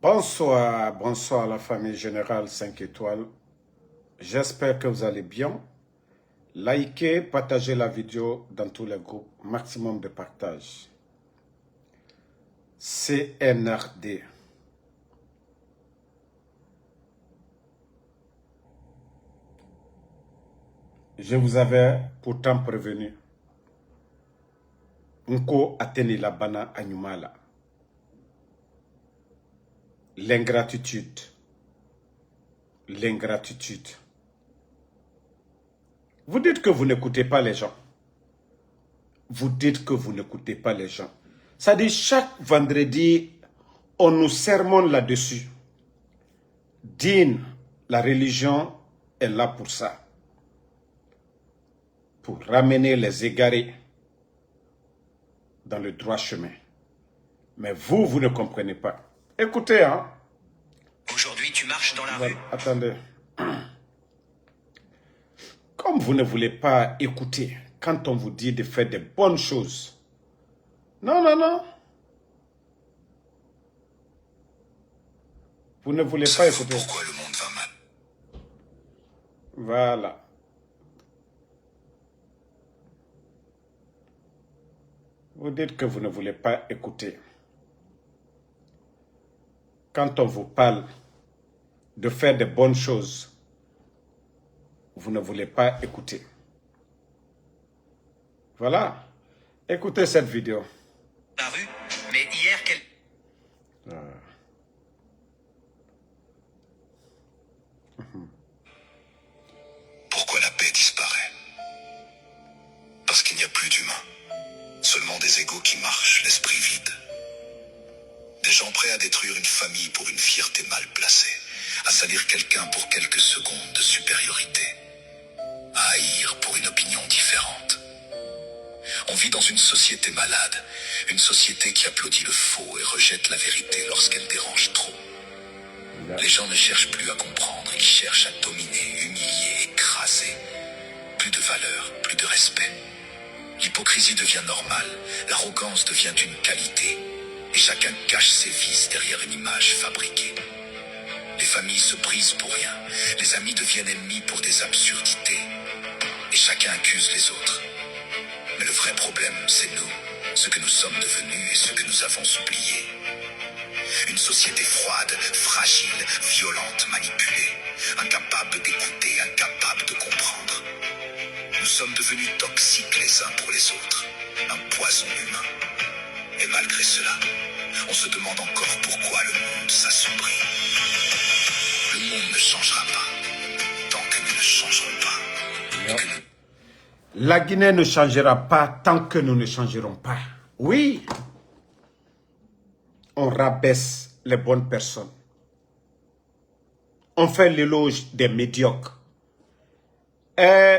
Bonsoir, bonsoir la famille générale 5 étoiles. J'espère que vous allez bien. Likez, partagez la vidéo dans tous les groupes. Maximum de partage. CNRD. Je vous avais pourtant prévenu. Nko ateni la bana anyumala. L'ingratitude. L'ingratitude. Vous dites que vous n'écoutez pas les gens. Vous dites que vous n'écoutez pas les gens. Ça dit chaque vendredi, on nous sermonne là-dessus. Din, la religion est là pour ça. Pour ramener les égarés dans le droit chemin. Mais vous, vous ne comprenez pas. Écoutez, hein. Aujourd'hui, tu marches dans la rue. Attendez. Comme vous ne voulez pas écouter quand on vous dit de faire des bonnes choses. Non, non, non. Vous ne voulez pas écouter. Pourquoi le monde va mal? Voilà. Vous dites que vous ne voulez pas écouter. Quand on vous parle de faire de bonnes choses, vous ne voulez pas écouter. Voilà. Écoutez cette vidéo. La rue, mais hier, Pourquoi la paix disparaît? Parce qu'il n'y a plus d'humains. Seulement des égos qui marchent, l'esprit vide. Des gens prêts à détruire une famille pour une fierté mal placée, à salir quelqu'un pour quelques secondes de supériorité, à haïr pour une opinion différente. On vit dans une société malade, une société qui applaudit le faux et rejette la vérité lorsqu'elle dérange trop. Les gens ne cherchent plus à comprendre, ils cherchent à dominer, humilier, écraser. Plus de valeur, plus de respect. L'hypocrisie devient normale, l'arrogance devient une qualité, et chacun cache ses vices derrière une image fabriquée. Les familles se brisent pour rien, les amis deviennent ennemis pour des absurdités, et chacun accuse les autres. Mais le vrai problème, c'est nous, ce que nous sommes devenus et ce que nous avons oublié. Une société froide, fragile, violente, manipulée, incapable d'écouter, incapable de comprendre. Nous sommes devenus toxiques les uns pour les autres, un poison humain. Et malgré cela, on se demande encore pourquoi le monde s'assombrit. Le monde ne changera pas tant que nous ne changerons pas. La Guinée ne changera pas tant que nous ne changerons pas. Oui. On rabaisse les bonnes personnes. On fait l'éloge des médiocres. Et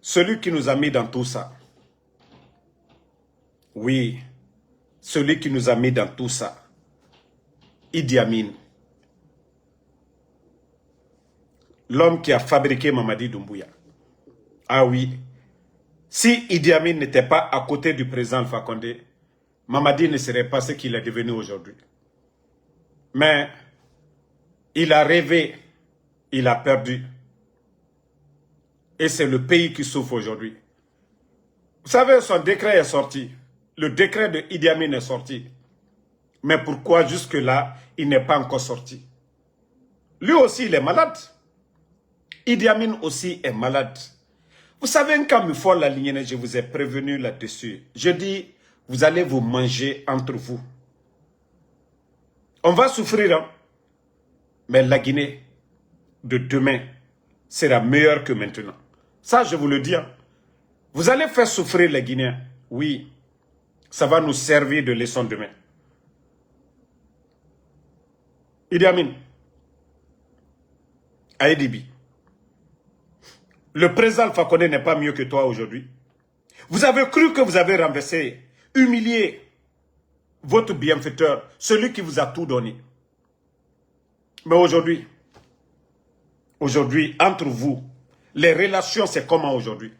celui qui nous a mis dans tout ça, oui, celui qui nous a mis dans tout ça, Idi Amin, l'homme qui a fabriqué Mamadi Doumbouya. Ah oui, si Idi Amin n'était pas à côté du président Alpha Condé, Mamadi ne serait pas ce qu'il est devenu aujourd'hui. Mais il a rêvé, il a perdu. Et c'est le pays qui souffre aujourd'hui. Vous savez, son décret est sorti. Le décret de Idi Amin est sorti. Mais pourquoi jusque-là, il n'est pas encore sorti? Lui aussi, il est malade. Idi Amin aussi est malade. Vous savez, quand il faut la ligne, je vous ai prévenu là-dessus. Je dis, vous allez vous manger entre vous. On va souffrir, hein? Mais la Guinée de demain sera meilleure que maintenant. Ça, je vous le dis. Hein? Vous allez faire souffrir les Guinéens. Oui, ça va nous servir de leçon demain. Idi Amin, Aïdibi, le président Alpha Condé n'est pas mieux que toi aujourd'hui. Vous avez cru que vous avez renversé, humilié votre bienfaiteur, celui qui vous a tout donné. Mais aujourd'hui, entre vous, les relations, c'est comment aujourd'hui?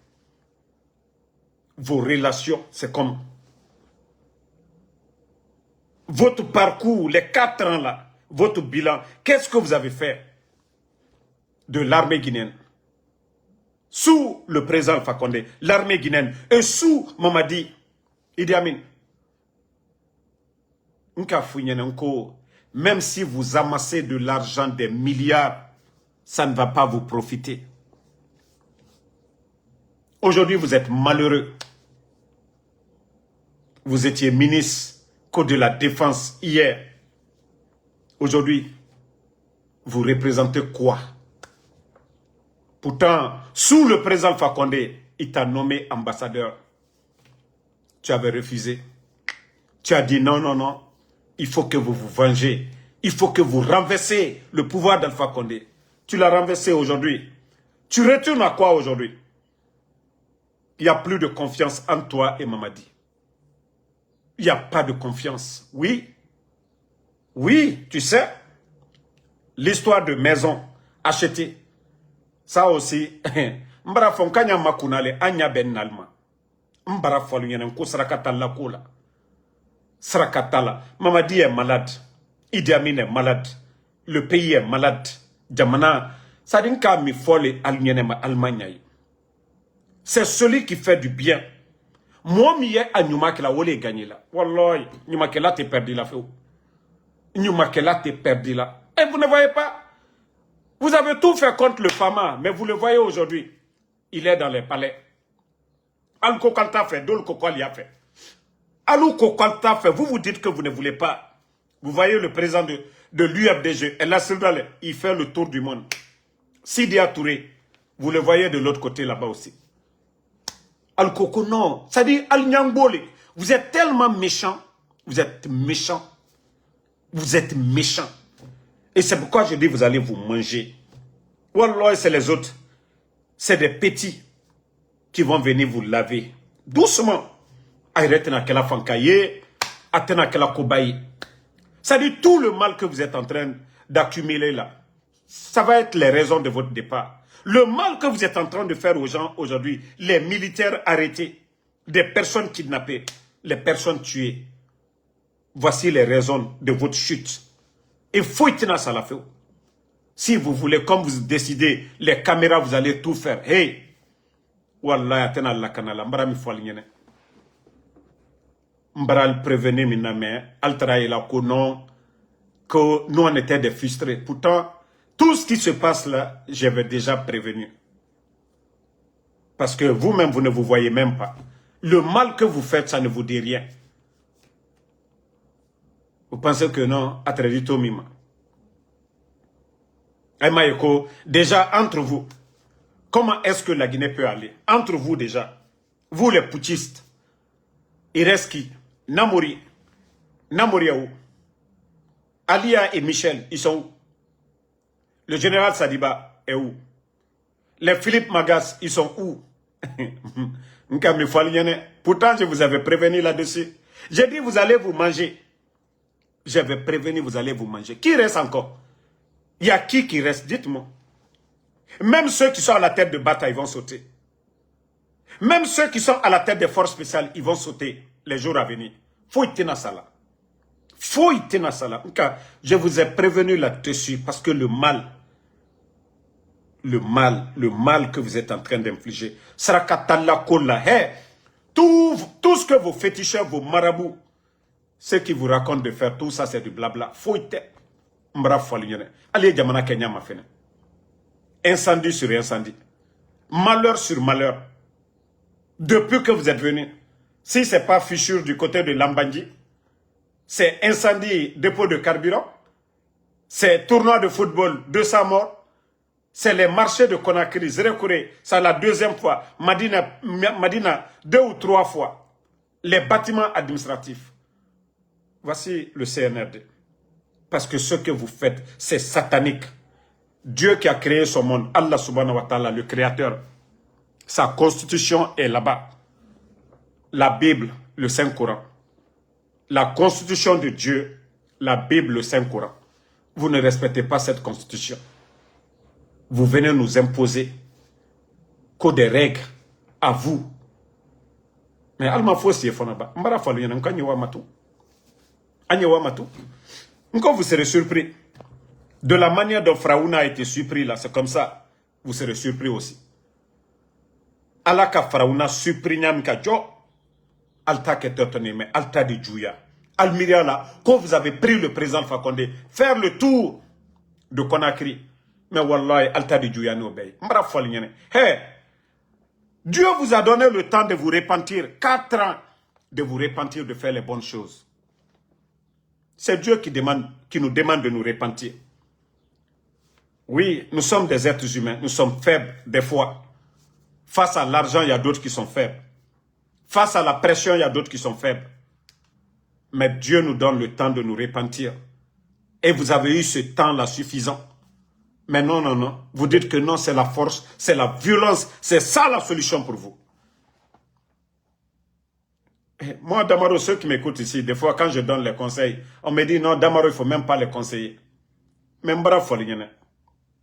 Vos relations, c'est comment? votre parcours, les 4 ans là, votre bilan, qu'est-ce que vous avez fait de l'armée guinéenne? Sous le président Alpha Condé, l'armée guinéenne, et sous Mamadi Idi Amin. Même si vous amassez de l'argent, des milliards, ça ne va pas vous profiter. Aujourd'hui, vous êtes malheureux. Vous étiez ministre de la Défense hier. Aujourd'hui, vous représentez quoi? Pourtant, sous le président Alpha Condé, il t'a nommé ambassadeur. Tu avais refusé. Tu as dit non, non, non. Il faut que vous vous vengez. Il faut que vous renversez le pouvoir d'Alpha Condé. Tu l'as renversé aujourd'hui. Tu retournes à quoi aujourd'hui? Il n'y a plus de confiance entre toi et Mamadi. Il n'y a pas de confiance. Oui. Oui, tu sais. L'histoire de maison achetée. Ça aussi. Mbara fonkanya makunale anya ben nalma. Mbara folu yenen ko sarakata la kola. Sarakatala. Mamadi est malade. Idi Amin est malade. Le pays est malade. Jamana. Sadinka mi folle alnyenema Allemagne. C'est celui qui fait du bien. Moi, mi est à Nyumakela, où les gagné là. Wallahi, Nyumakela t'es perdu là, frère. Nyumakela t'es perdu là. Et vous ne voyez pas? Vous avez tout fait contre le Fama, mais vous le voyez aujourd'hui. Il est dans les palais. Alou Kalta fait, Dol Kokol y a fait. Alou Kalta fait, vous vous dites que vous ne voulez pas. Vous voyez le président de l'UFDG, il fait le tour du monde. Sidia Touré, vous le voyez de l'autre côté là-bas aussi. Al-Koko, non. Ça dit Al-Nyambole. Vous êtes tellement méchant. Vous êtes méchant. Vous êtes méchant. Et c'est pourquoi je dis vous allez vous manger. Wallah, c'est les autres. C'est des petits qui vont venir vous laver. Doucement. Arrêtez kela fankaye. Atena kela kobaye. Ça dit tout le mal que vous êtes en train d'accumuler là. Ça va être les raisons de votre départ. Le mal que vous êtes en train de faire aux gens aujourd'hui, les militaires arrêtés, des personnes kidnappées, les personnes tuées. Voici les raisons de votre chute. Et faut y ça la fait. Si vous voulez, comme vous décidez, les caméras, vous allez tout faire. Hey! Wallah, atena la kanala, mbara mi foaligne. Mbara prévenir miname, altera la konon, que nous on était des frustrés. Pourtant, tout ce qui se passe là, j'avais déjà prévenu. Parce que vous-même, vous ne vous voyez même pas. Le mal que vous faites, ça ne vous dit rien. Vous pensez que non, Atredito Mima. Déjà, entre vous, comment est-ce que la Guinée peut aller? Entre vous déjà, vous les putschistes, il reste qui? Namori. Namori où? Alia et Michel, ils sont où? Le général Sadiba est où? Les Philippe Magas, ils sont où? Pourtant, je vous avais prévenu là-dessus. J'ai dit, vous allez vous manger. J'avais prévenu, vous allez vous manger. Qui reste encore? Il y a qui reste? Dites-moi. Même ceux qui sont à la tête de bataille vont sauter. Même ceux qui sont à la tête des forces spéciales, ils vont sauter les jours à venir. Faut y tenir ça là. Faut y tenir ça là. Je vous ai prévenu là-dessus parce que le mal que vous êtes en train d'infliger, tout ce que vos féticheurs, vos marabouts, ceux qui vous racontent de faire tout ça, c'est du blabla. Faut y tenir. Allez, Djamana Kenya m'a fait. Incendie sur incendie. Malheur sur malheur. Depuis que vous êtes venus, si ce n'est pas fichure du côté de Lambandji, c'est incendie, dépôt de carburant, c'est tournoi de football, 200 morts, c'est les marchés de Conakry, Zérekouré, c'est la deuxième fois, Madina 2 ou 3 fois, les bâtiments administratifs. Voici le CNRD. Parce que ce que vous faites, c'est satanique. Dieu qui a créé ce monde, Allah subhanahu wa ta'ala, le créateur, sa constitution est là-bas. La Bible, le Saint-Coran. La constitution de Dieu, la Bible, le Saint-Coran. Vous ne respectez pas cette constitution. Vous venez nous imposer que des règles à vous. Mais Alma Fossi est fonaba. Mbara Falu Yanankanyewa Matou. Agnewa Matou. Encore vous serez surpris. De la manière dont Fraouna a été surpris là, c'est comme ça. Vous serez surpris aussi. Alaka Fraouna surpris Nyamka Jo. Alta Ketotone, mais Alta de Djouya. Almiria là, quand vous avez pris le président Fakonde, faire le tour de Conakry. Mais Wallahi, Alta de Djouya no bay. Mbra folignene. Hey! Dieu vous a donné le temps de vous repentir. 4 ans de vous repentir, de faire les bonnes choses. C'est Dieu qui nous demande de nous repentir. Oui, nous sommes des êtres humains. Nous sommes faibles des fois. Face à l'argent, il y a d'autres qui sont faibles. Face à la pression, il y a d'autres qui sont faibles. Mais Dieu nous donne le temps de nous repentir. Et vous avez eu ce temps-là suffisant. Mais non, non, non. Vous dites que non, c'est la force, c'est la violence. C'est ça la solution pour vous. Et moi, Damaro, ceux qui m'écoutent ici, des fois, quand je donne les conseils, on me dit non, Damaro, il ne faut même pas les conseiller. Même bravo, Foligne.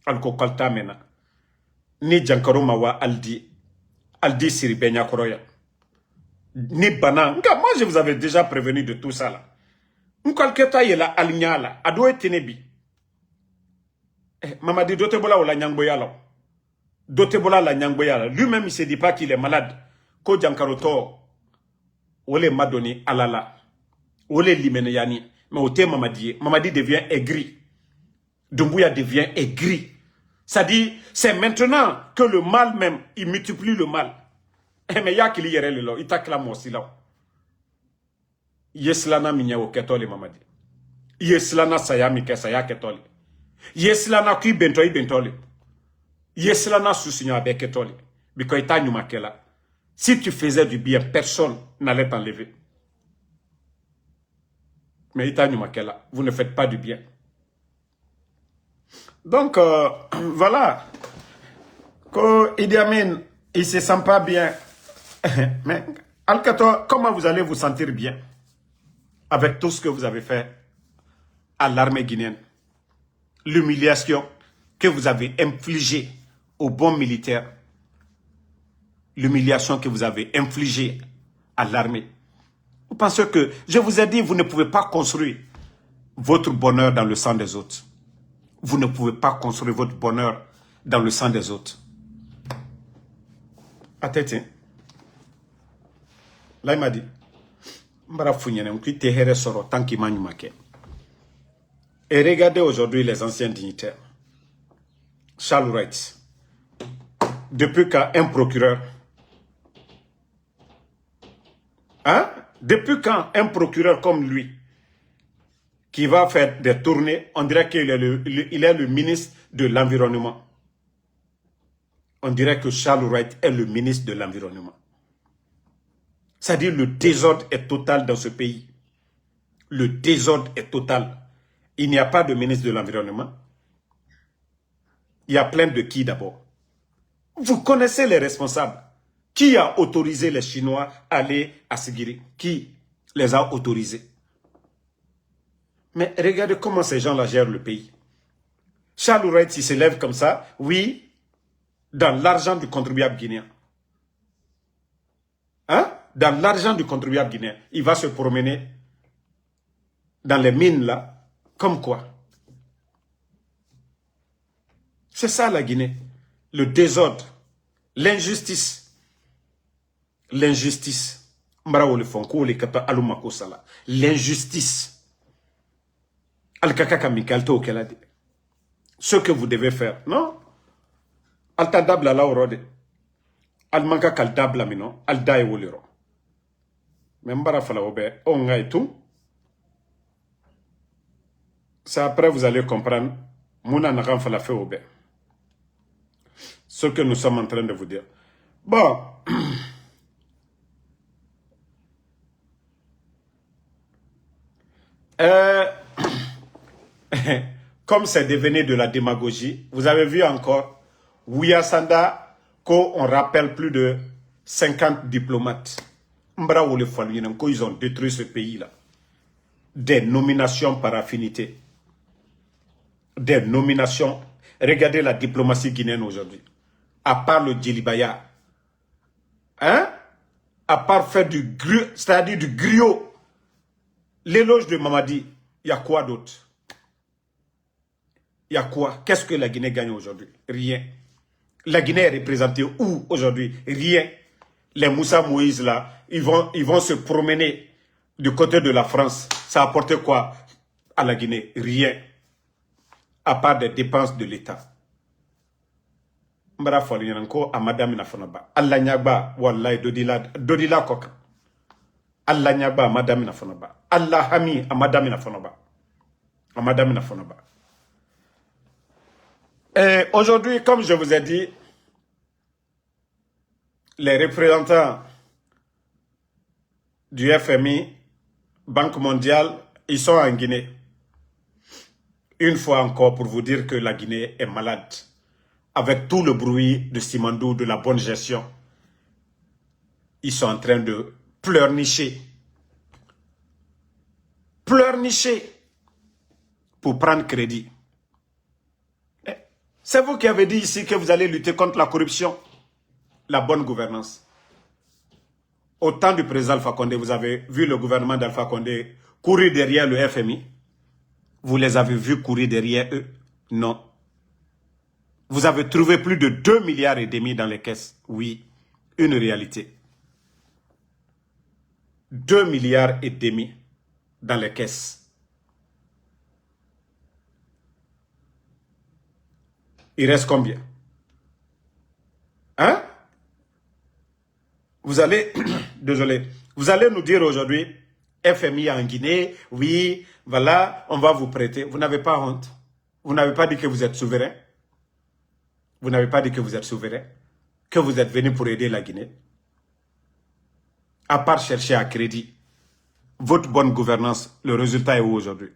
Alko Kalta Mena. Ni Jankaro Mawa Aldi Siribenya Koroya. Ni Bana. Moi, je vous avais déjà prévenu de tout ça là. Nkalketa yela alignala. Adoe tenebi. Mamadi Dotebola ou la Nyangboyala. Dotebola la Nyangboyala. Lui-même, il ne se dit pas qu'il est malade. Ko Jankaroto. Ole Madoni Alala. Ole Limeneyani. Mais au thé Mamadi. Mamadi devient aigri. Doumbouya devient aigri. Ça dit, c'est maintenant que le mal même, il multiplie le mal. Mais ya qu'il y ait le il t'acclame aussi là. Yeslana minya ketoli Mamadi. Yeslana sayami kesaya ketoli. Yeslana kui bentoli. Yeslana susinya avec ketoli. Biko ita nyumakela. Si tu faisais du bien, personne n'allait t'enlever. Mais ita nyumakela, vous ne faites pas du bien. Donc, voilà. Quand Idi Amin, il ne se sent pas bien. Mais, Alkato, comment vous allez vous sentir bien avec tout ce que vous avez fait à l'armée guinéenne? L'humiliation que vous avez infligée aux bons militaires. L'humiliation que vous avez infligée à l'armée. Vous pensez que, je vous ai dit, vous ne pouvez pas construire votre bonheur dans le sang des autres. Vous ne pouvez pas construire votre bonheur dans le sang des autres. Attends. Là, il m'a dit, et regardez aujourd'hui les anciens dignitaires. Charles Wright. Depuis quand un procureur... Hein? Depuis quand un procureur comme lui, qui va faire des tournées, on dirait qu'il est le ministre de l'Environnement. On dirait que Charles Wright est le ministre de l'Environnement. C'est-à-dire le désordre est total dans ce pays. Le désordre est total. Il n'y a pas de ministre de l'Environnement. Il y a plein de qui d'abord? Vous connaissez les responsables. Qui a autorisé les Chinois à aller à Sigiri? Qui les a autorisés? Mais regardez comment ces gens-là gèrent le pays. Charles Wright, il se lève comme ça, oui, dans l'argent du contribuable guinéen. Hein? Dans l'argent du contribuable guinéen. Il va se promener dans les mines là, comme quoi? C'est ça la Guinée. Le désordre, l'injustice. L'injustice. L'injustice. Ce que vous devez faire, non? Altadabla la orode. Almanka kaldabla mino, aldae wolero. Membara fala obe, onga et tout. Ça après vous allez comprendre. Mouna naran fala fait obe. Ce que nous sommes en train de vous dire. Bon. Comme c'est devenu de la démagogie, vous avez vu encore, Ouyasanda, qu'on rappelle plus de 50 diplomates. Ils ont détruit ce pays-là. Des nominations par affinité. Des nominations. Regardez la diplomatie guinéenne aujourd'hui. À part le Djilibaya. Hein? À part faire du griot, c'est-à-dire du griot. l'éloge de Mamadi, il y a quoi d'autre? Il y a quoi? Qu'est-ce que la Guinée gagne aujourd'hui? Rien. La Guinée est représentée où aujourd'hui? Rien. Les Moussa Moïse là, ils vont se promener du côté de la France. Ça a apporté quoi à la Guinée? Rien. À part des dépenses de l'État. Mbara foli yanko a madame na fonaba. Allah nyagba wallahi dodila koka. Allah nyagba madame na fonaba. Allah hami a madame na fonaba. A madame na fonaba. Et aujourd'hui, comme je vous ai dit, les représentants du FMI, Banque mondiale, ils sont en Guinée. Une fois encore pour vous dire que la Guinée est malade. Avec tout le bruit de Simandou, de la bonne gestion, ils sont en train de pleurnicher. Pleurnicher pour prendre crédit. C'est vous qui avez dit ici que vous allez lutter contre la corruption, la bonne gouvernance. Au temps du président Alpha Condé, vous avez vu le gouvernement d'Alpha Condé courir derrière le FMI. Vous les avez vus courir derrière eux? Non. Vous avez trouvé plus de 2,5 milliards dans les caisses. Oui, une réalité. 2,5 milliards dans les caisses. Il reste combien? Hein? Vous allez, désolé, vous allez nous dire aujourd'hui, FMI en Guinée, oui, voilà, on va vous prêter. Vous n'avez pas honte? Vous n'avez pas dit que vous êtes souverain? Vous n'avez pas dit que vous êtes souverain? Que vous êtes venu pour aider la Guinée? À part chercher à crédit, votre bonne gouvernance, le résultat est où aujourd'hui?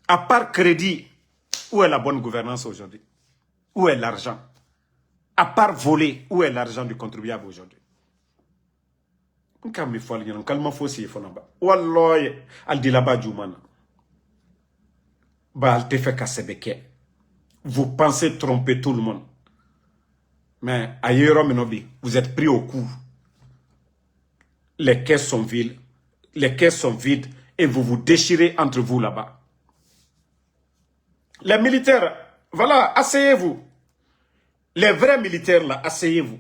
À part crédit, où est la bonne gouvernance aujourd'hui? Où est l'argent? À part voler, où est l'argent du contribuable aujourd'hui? Vous pensez tromper tout le monde. Mais ailleurs, vous êtes pris au coup. Les caisses sont vides. Les caisses sont vides et vous vous déchirez entre vous là-bas. Les militaires, voilà, asseyez-vous. Les vrais militaires là, asseyez-vous.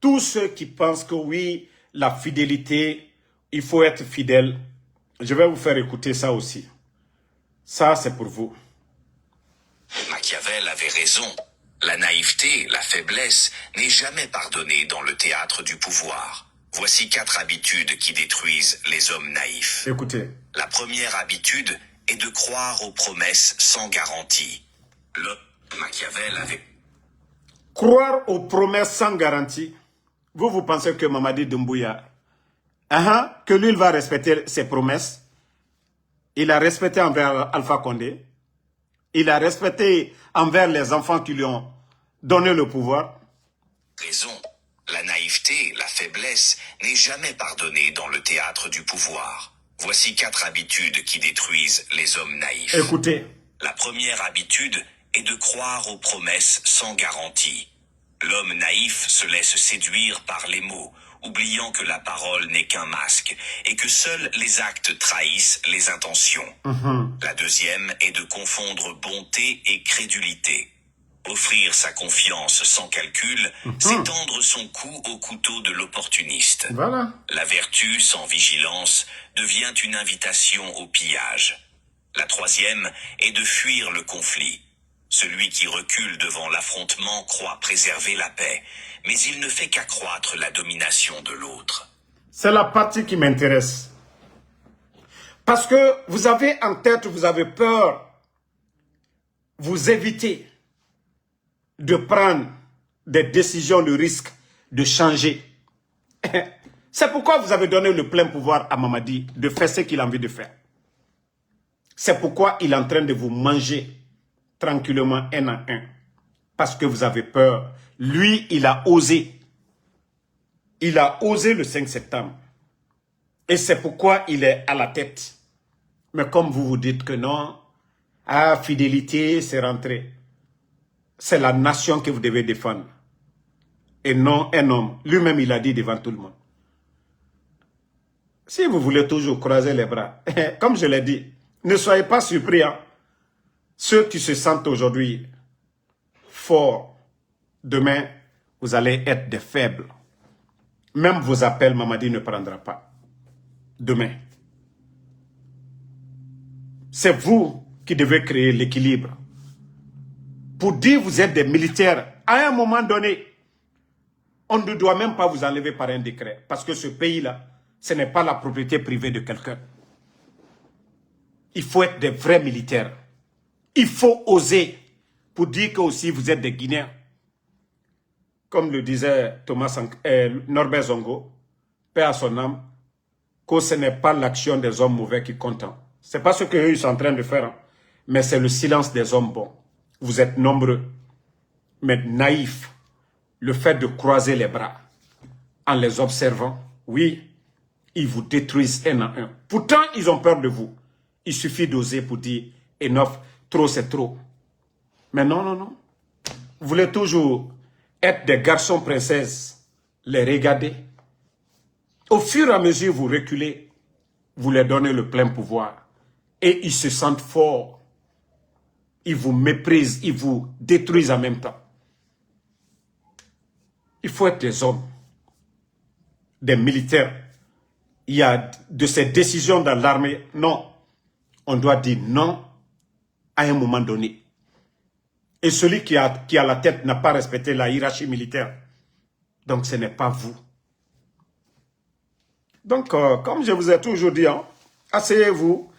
Tous ceux qui pensent que oui, la fidélité, il faut être fidèle. Je vais vous faire écouter ça aussi. Ça, c'est pour vous. Machiavel avait raison. La naïveté, la faiblesse n'est jamais pardonnée dans le théâtre du pouvoir. Voici 4 habitudes qui détruisent les hommes naïfs. Écoutez. La première habitude est de croire aux promesses sans garantie. Machiavel avait... Croire aux promesses sans garantie. Vous pensez que Mamadi Doumbouya, que lui, il va respecter ses promesses? Il a respecté envers Alpha Condé. Il a respecté envers les enfants qui lui ont donné le pouvoir. Raison. La naïveté, la faiblesse n'est jamais pardonnée dans le théâtre du pouvoir. Voici 4 habitudes qui détruisent les hommes naïfs. Écoutez. La première habitude est de croire aux promesses sans garantie. L'homme naïf se laisse séduire par les mots, oubliant que la parole n'est qu'un masque et que seuls les actes trahissent les intentions. La deuxième est de confondre bonté et crédulité. Offrir sa confiance sans calcul, c'est tendre son cou au couteau de l'opportuniste. Voilà. La vertu sans vigilance devient une invitation au pillage. La troisième est de fuir le conflit. Celui qui recule devant l'affrontement croit préserver la paix, mais il ne fait qu'accroître la domination de l'autre. C'est la partie qui m'intéresse. Parce que vous avez en tête, vous avez peur, vous évitez de prendre des décisions de risque, de changer. C'est pourquoi vous avez donné le plein pouvoir à Mamadi de faire ce qu'il a envie de faire. C'est pourquoi il est en train de vous manger tranquillement un à un. Parce que vous avez peur. Lui, il a osé. Il a osé le 5 septembre. Et c'est pourquoi il est à la tête. Mais comme vous vous dites que non, fidélité, c'est rentré. C'est la nation que vous devez défendre. Et non un homme. Lui-même, il a dit devant tout le monde. Si vous voulez toujours croiser les bras, comme je l'ai dit, ne soyez pas surpris. Hein. Ceux qui se sentent aujourd'hui forts, demain, vous allez être des faibles. Même vos appels, Mamadi ne prendra pas. Demain. C'est vous qui devez créer l'équilibre. Pour dire que vous êtes des militaires, à un moment donné, on ne doit même pas vous enlever par un décret. Parce que ce pays-là, ce n'est pas la propriété privée de quelqu'un. Il faut être des vrais militaires. Il faut oser pour dire que aussi vous êtes des Guinéens. Comme le disait Norbert Zongo, paix à son âme, que ce n'est pas l'action des hommes mauvais qui compte. Ce n'est pas ce qu'eux sont en train de faire, hein. Mais c'est le silence des hommes bons. Vous êtes nombreux, mais naïfs. Le fait de croiser les bras en les observant, oui, ils vous détruisent un à un. Pourtant, ils ont peur de vous. Il suffit d'oser pour dire, enough, trop c'est trop. Mais non, non, non. Vous voulez toujours être des garçons princesses, les regarder. Au fur et à mesure, vous reculez, vous leur donnez le plein pouvoir. Et ils se sentent forts. Ils vous méprisent, ils vous détruisent en même temps. Il faut être des hommes, des militaires. Il y a de ces décisions dans l'armée. Non, on doit dire non à un moment donné. Et celui qui a la tête n'a pas respecté la hiérarchie militaire. Donc ce n'est pas vous. Donc, comme je vous ai toujours dit, hein, asseyez-vous.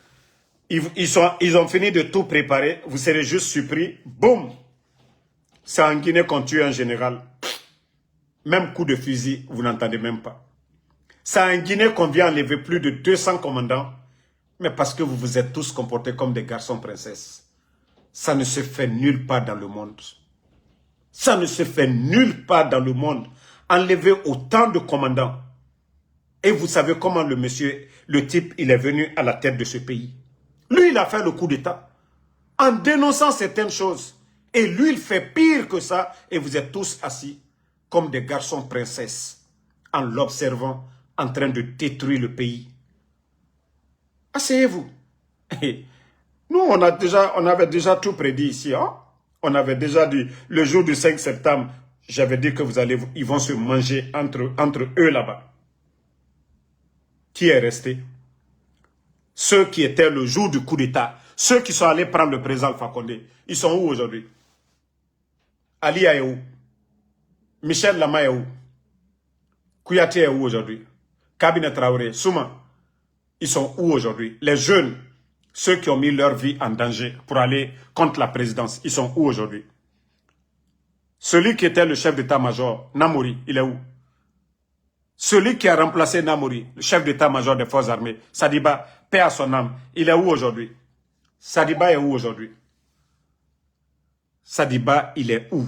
Ils ont fini de tout préparer. Vous serez juste surpris. Boum! C'est en Guinée qu'on tue un général. Même coup de fusil, vous n'entendez même pas. C'est en Guinée qu'on vient enlever plus de 200 commandants. Mais parce que vous vous êtes tous comportés comme des garçons princesses. Ça ne se fait nulle part dans le monde. Ça ne se fait nulle part dans le monde. Enlever autant de commandants. Et vous savez comment le type, il est venu à la tête de ce pays. Lui, il a fait le coup d'État en dénonçant certaines choses. Et lui, il fait pire que ça. Et vous êtes tous assis comme des garçons princesses en l'observant en train de détruire le pays. Asseyez-vous. Nous, on avait déjà tout prédit ici. Hein? On avait déjà dit, le jour du 5 septembre, j'avais dit que ils vont se manger entre eux là-bas. Qui est resté? Ceux qui étaient le jour du coup d'État, ceux qui sont allés prendre le président Alpha Condé, ils sont où aujourd'hui? Ali est où? Michel Lama est où? Kouyaté est où aujourd'hui? Kabine Traoré, Souma, ils sont où aujourd'hui? Les jeunes, ceux qui ont mis leur vie en danger pour aller contre la présidence, ils sont où aujourd'hui? Celui qui était le chef d'état-major, Namori, il est où? Celui qui a remplacé Namori, le chef d'état-major des forces armées, Sadiba, paix à son âme, il est où aujourd'hui? Sadiba est où aujourd'hui? Sadiba, il est où?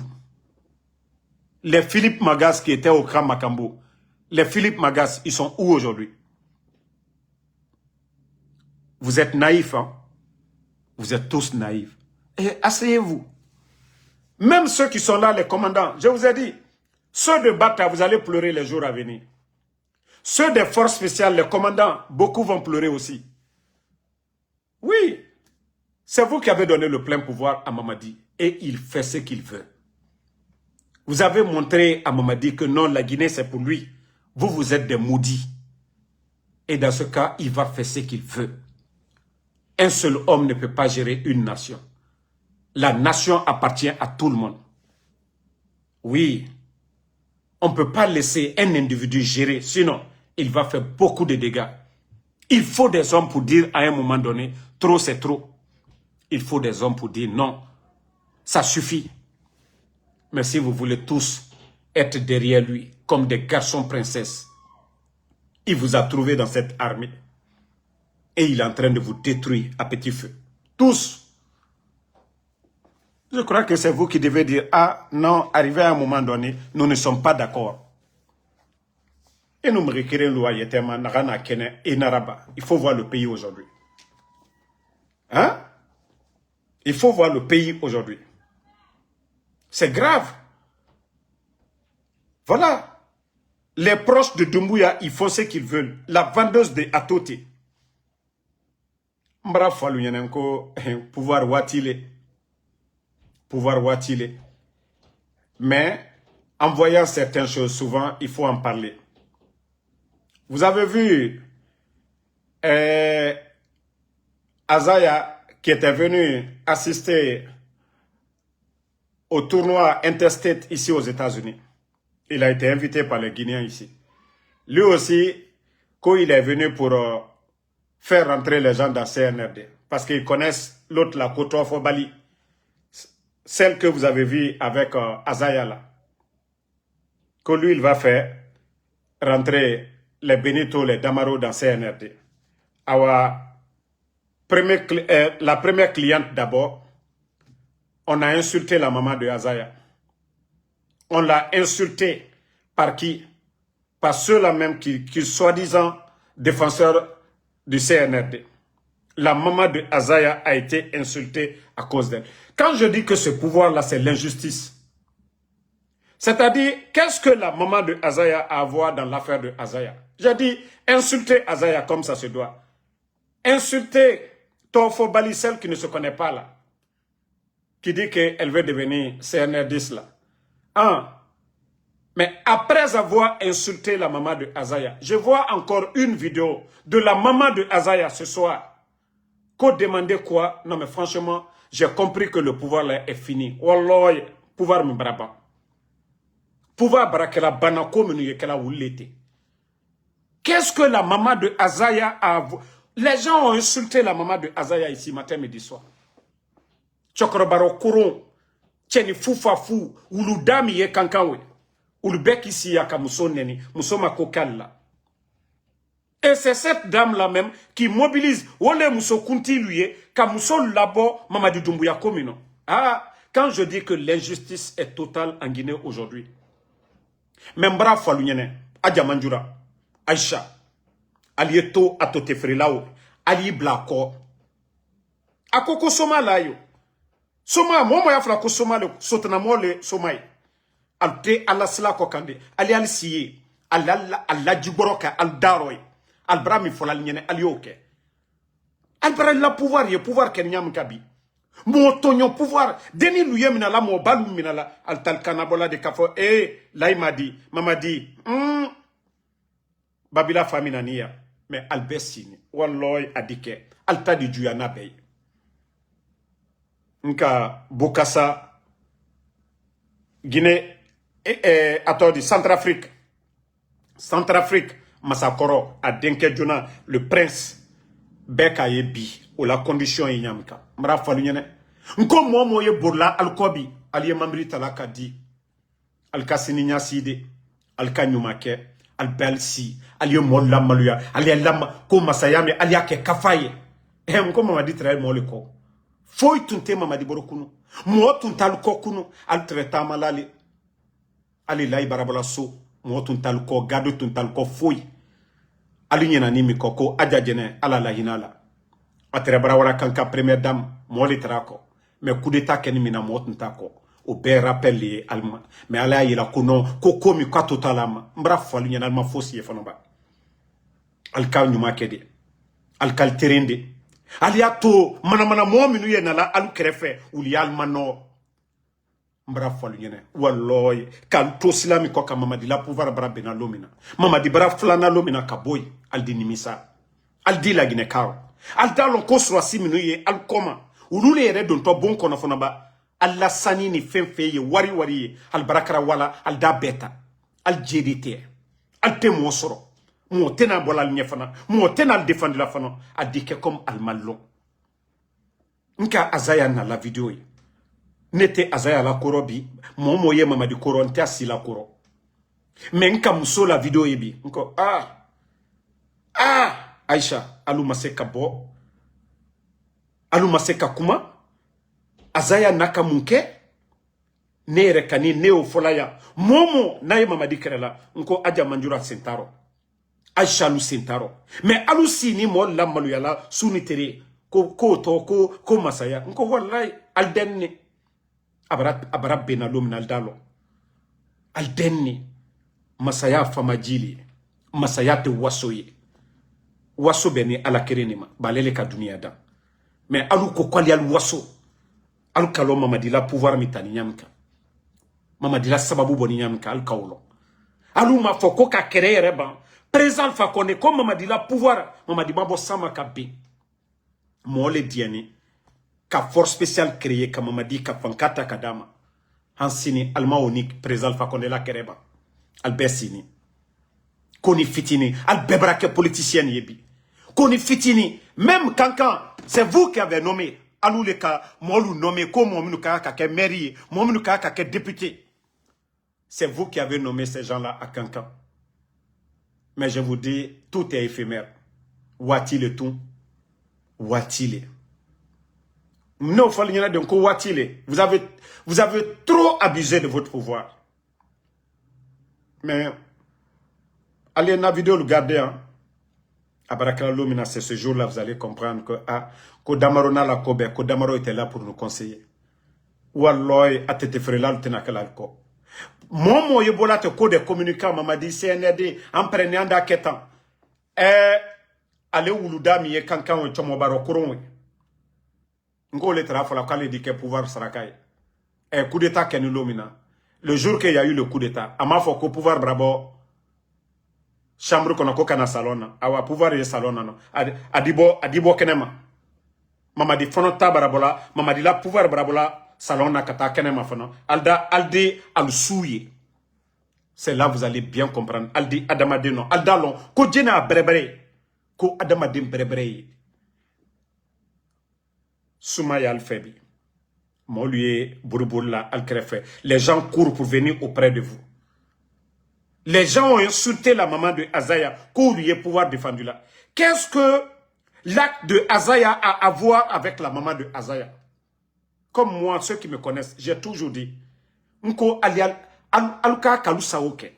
Les Philippe Magas qui étaient au Grand Makambo, les Philippe Magas, ils sont où aujourd'hui? Vous êtes naïfs, hein? Vous êtes tous naïfs. Et asseyez-vous. Même ceux qui sont là, les commandants, je vous ai dit, ceux de Bata, vous allez pleurer les jours à venir. Ceux des forces spéciales, les commandants, beaucoup vont pleurer aussi. Oui, c'est vous qui avez donné le plein pouvoir à Mamadi. Et il fait ce qu'il veut. Vous avez montré à Mamadi que non, la Guinée c'est pour lui. Vous, vous êtes des maudits. Et dans ce cas, il va faire ce qu'il veut. Un seul homme ne peut pas gérer une nation. La nation appartient à tout le monde. Oui, on ne peut pas laisser un individu gérer, sinon il va faire beaucoup de dégâts. Il faut des hommes pour dire à un moment donné, trop c'est trop. Il faut des hommes pour dire non, ça suffit. Mais si vous voulez tous être derrière lui comme des garçons princesses, il vous a trouvé dans cette armée et il est en train de vous détruire à petit feu. Tous. Je crois que c'est vous qui devez dire, ah non, arrivé à un moment donné, nous ne sommes pas d'accord. Et nous me requérons loyauté, il faut voir le pays aujourd'hui. Hein? Il faut voir le pays aujourd'hui. C'est grave. Voilà. Les proches de Doumbouya, ils font ce qu'ils veulent. La vendeuse de Atote. Mbra fallu yanenko pouvoir watile. Pouvoir watile. Mais, en voyant certaines choses, souvent, il faut en parler. Vous avez vu Azaya qui était venu assister au tournoi Interstate ici aux États-Unis. Il a été invité par les Guinéens ici. Lui aussi, quand il est venu pour faire rentrer les gens dans CNRD, parce qu'ils connaissent l'autre, la Koto Fobali, celle que vous avez vue avec Azaya là, que lui, il va faire rentrer les Benito, les Damaro dans CNRD. La première cliente d'abord, on a insulté la maman de Azaya. On l'a insulté par qui? Par ceux-là même qui soi-disant défenseurs du CNRD. La maman de Azaya a été insultée à cause d'elle. Quand je dis que ce pouvoir-là, c'est l'injustice, c'est-à-dire, qu'est-ce que la maman de Azaya a à voir dans l'affaire de Azaya? J'ai dit, insulter Azaya comme ça se doit. Insulter Tofo Bali, celle qui ne se connaît pas là, qui dit qu'elle veut devenir CNRD là. Mais après avoir insulté la maman de Azaya, je vois encore une vidéo de la maman de Azaya ce soir. Qu'on demandait quoi? Non mais franchement, j'ai compris que le pouvoir là est fini. Wallah, pouvoir me braba. Pouvoir barakela banako menu kela wulete. Qu'est-ce que la maman de Azaya a... Les gens ont insulté la maman de Azaya ici matin, midi, soir. Chokrobaro Kouron, Tcheni Foufafu, Uludami ye kankawe, Ulubek ici ya Kamuso Neni, Musoma Kokalla. Et c'est cette dame-là même qui mobilise Wole Muso Kunti lui, Kamuso Labo, Mamadi Doumbouya Komino. Ah, quand je dis que l'injustice est totale en Guinée aujourd'hui, Membra Falunyene, Adjamanjura, Aïcha, Alieto Atote Frelao, Ali Blako, Akoko Soma Layo. Soma, moi, ya fla ko Soma le sotana mole Somai. Alte ala sila ko kande, ali al siye, alla jiboroka, al daroy, al brami fola nyene, al yoke. Al bra la pouvoir, ye pouvoir ken nyam kabi. Mo tonyon pouvoir, deni luye minala, mo balu minala, al tal kanabola de kafo, là il m'a dit, mama dit, Babila famina niya, mais al bessini, walloy adike, al ta di juyana bey. Nka Bokassa, Guinée, attendez, Centrafrique. Centrafrique, Massakoro, à Denke Djona, le prince, Beka Yebi, ou la condition Yamka. Mra Falunyene. Nko mo ye burla alkobi, aliye mamri talaka di, alkasininya side, alkanyumake, albelsi, aliye molla maluya, aliye lama, ko masayame, aliye ke kafaye. Mko mama di trae moleko. Foi tunte mama di borokunu. Mo tuntal ko kunu, al treta malali. Ali lai barabola so, mo tuntal ko, gado tuntal ko foi. Ali nyena ni mikoko, aja jene, ala la hinala. Atre barawara kanka première dame, mo li trako. Mais coup d'état keni mina mo tuntako. O be rappel li alma. Mais ala yila kuno, koko mi kwa totalama. Mbra falu nyena alma fosi ye fanoba. Alka nyuma kede. Alkal terinde. Aliato manamana mo minu ye nala alu krefe uli almano mbra falu nyene walloy kan to silami ko ka mamadi la pouvoir bra bena lomina mamadi bra flana lomina kaboy aldi nimisa aldi la gine kaw aldalon ko so minu ye al koma ulule yere don to bon kono fona ba alla sanini femfe ye wari ye al barakara wala al da beta al jedite al temo soro mo tena bola al nyefana mo tena al défendre la fana adike comme al mallo nka Azaya na la vidéo yi nete Azaya la korobi mo ye mamadi koronte asila koro mais nka muso la vidéo yi bi nko Aisha alu maseka bo alu maseka kuma Azaya naka munke nere kani neo folaya momo na ye mamadi kerela nko aja manjura sentaro Aisha lu sentaro. Mais alu si ni mo la malu yala suni tere ko masaya. Nko wallahi aldenni. Abara bena lomina aldalo. Aldenni. masaya fama jili masaya te waso ye waso beni ala kerenima balele ka dunia dan mais alu ko kwali al waso alu kalo mamadi la pouvoir mitani nyamka mamadi la sababu boni nyamka al kawlo alu ma foko ka kere yere ban président fa kone ko mamadi la pouvoir mamadi babo sama ka be mole diani ka force spéciale créée ka mamadi ka fankata kadama hansini alma onik président fa kone la kere ban al besini koni fitini al bebrake politicien yebi koni fitini même quand c'est vous qui avez nommé alou le ka molu nommé comme monu ka ke mairie monu ka ke député c'est vous qui avez nommé ces gens-là à Kankan. Mais je vous dis, tout est éphémère. Ouatile tout. Ouatile. Non, vous avez trop abusé de votre pouvoir. Mais, allez dans la vidéo, regardez. Hein. C'est ce jour-là, vous allez comprendre que Kodamaro n'a la Kobe, Kodamaro était là pour nous conseiller. Walloy, à tete frela, le tenakalko. Momo yebola te ko de communicant mamadi CNRD en prenant da ketan ale wuluda mi ye kankan o chomo baro kuron ngole trafa la kale di ke pouvoir sarakai coup d'état ken lomina le jour qu'il y a eu le coup d'état ama fo ko pouvoir brabo chambre kono ko kana salon awa pouvoir ye salon no adibo kenema mamadi fono tabarabola mamadi la pouvoir brabola salon na kata kenema fono aldi al souye c'est là vous allez bien comprendre aldi adamade non aldalon ko jena brebre ko adamade brebre souma yal febi mo lui burbulla al krefe les gens courent pour venir auprès de vous les gens ont insulté la maman de Azaya qu'on lui ait pouvoir défendre là qu'est-ce que l'acte de Azaya a à voir avec la maman de Azaya? Comme moi, ceux qui me connaissent, j'ai toujours dit, Nko alial alka kalu saoke,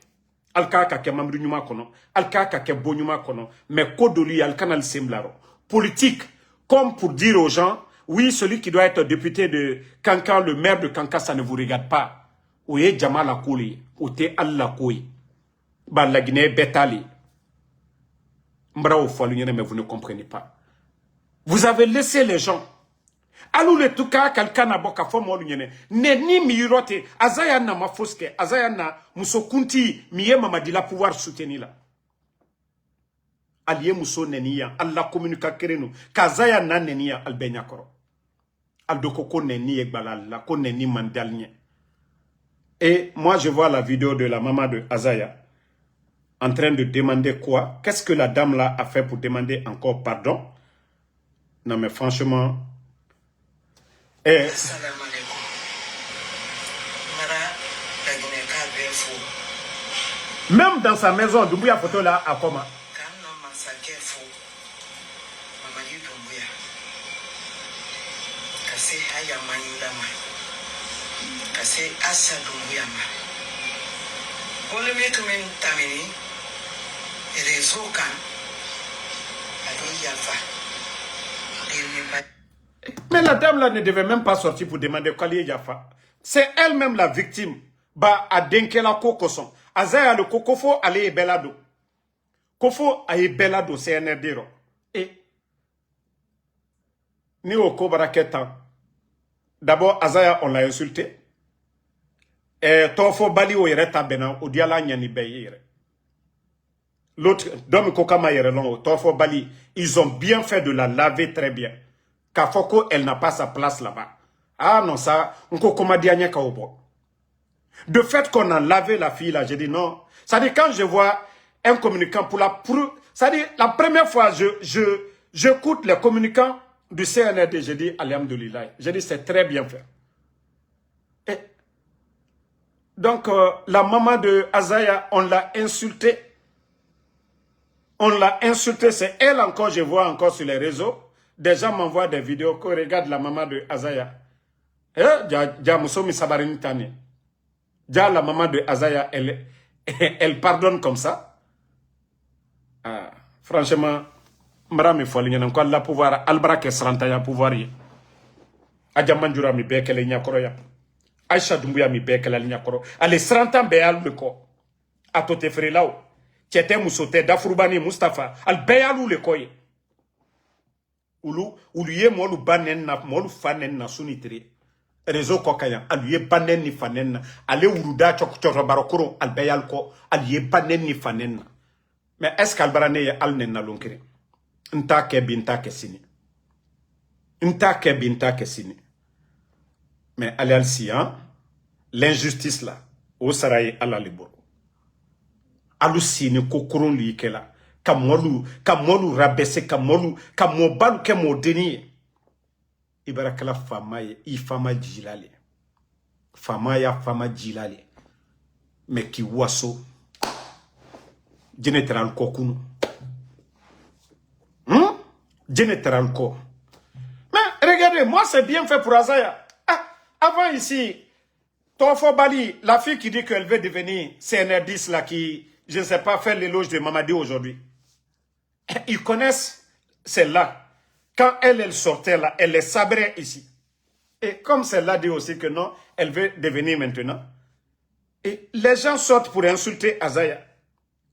alka kake mamru nyuma kono, alka kake bo nyuma kono, mais kodoli alkanal semblaro. Politique, comme pour dire aux gens, oui, celui qui doit être député de Kankan, le maire de Kankan, ça ne vous regarde pas. Oye Jamal Akouli, ote Allah Koui, ba la Guinée Betali. Mbrao Foualounyene, mais vous ne comprenez pas. Vous avez laissé les gens. Alou le tuka quelqu'un na boka fo mo lunyene ne ni mirote Azaya na mafoske Azaya na musokunti miye mamadi la pouvoir soutenir la allié muso nenia alla communica kerenu kazaya na nenia albenya koro aldoko ko neni egbalal la ko neni mandalnie. Et moi je vois la vidéo de la maman de Azaya en train de demander quoi? Qu'est-ce que la dame là a fait pour demander encore pardon? Non mais franchement même dans sa maison, Doumbouya photo là à comment? Mais la dame là ne devait même pas sortir pour demander Kalié Jaffa. C'est elle-même la victime. Ba a denkela kokoson. Azaya le kokofo ale belado. Kofo aye belado CNRD ro. Et ni au Kobaraketan. D'abord Azaya on l'a insulté. Et tofo bali o yereta bena o diala nyani beyere. L'autre Dom Kokama yerelon tofo bali, ils ont bien fait de la laver très bien. Kafoko, elle n'a pas sa place là-bas. Ah non, ça, on peut dire kaobo. De fait qu'on a lavé la fille là, j'ai dit non. Ça dit quand je vois un communicant ça dit la première fois j'écoute les communicants du CNRD, j'ai dit alhamdoulilah. J'ai dit c'est très bien fait. Et donc la maman de Azaya, on l'a insultée. On l'a insultée, c'est elle encore, je vois encore sur les réseaux. Des gens m'envoient des vidéos qu'on regarde la maman de Azaya. La maman de Azaya, elle pardonne comme ça. Ah, franchement, Madame Folie, il y a un pouvoir. Albrak Srantaya pouvoir. Adjamanjura mi bekele nyakoroya. Aisha Doumbouya mi bekele nyakoro. Ale Srantan be almeko. A tote frelao. Tchete Moussote, Dafroubani, Mustafa. Al beyalou le koye. Ulu ye molu banen na, molu fanen na sunitre. Réseau Kokayan, aluye banen ni fanen na. Ale uruda chokoro barokoro, al beyal ko, aluye banen ni fanen na. Mais est-ce qu'albarane ye al nen na lonkere? Nta ke binta ke sini. Nta ke binta ke sini. Mais allez al siyan, l'injustice là, au saraye ala liboro. Alu sini kokoron li kela. Kamolu rabese, kamolu balu ke modeni. Ibarakala fama ye, ifama jilale. Fama ya fama jilale. Mais ki waso. Général Kokunu. Général Ko. Mais regardez, moi c'est bien fait pour Azaya. Ah, avant ici, Tofo Bali, la fille qui dit qu'elle veut devenir CNR10 là, qui, je ne sais pas, faire l'éloge de Mamadi aujourd'hui. Ils connaissent celle-là. Quand elle sortait là, elle les sabrait ici. Et comme celle-là dit aussi que non, elle veut devenir maintenant. Et les gens sortent pour insulter Azaya.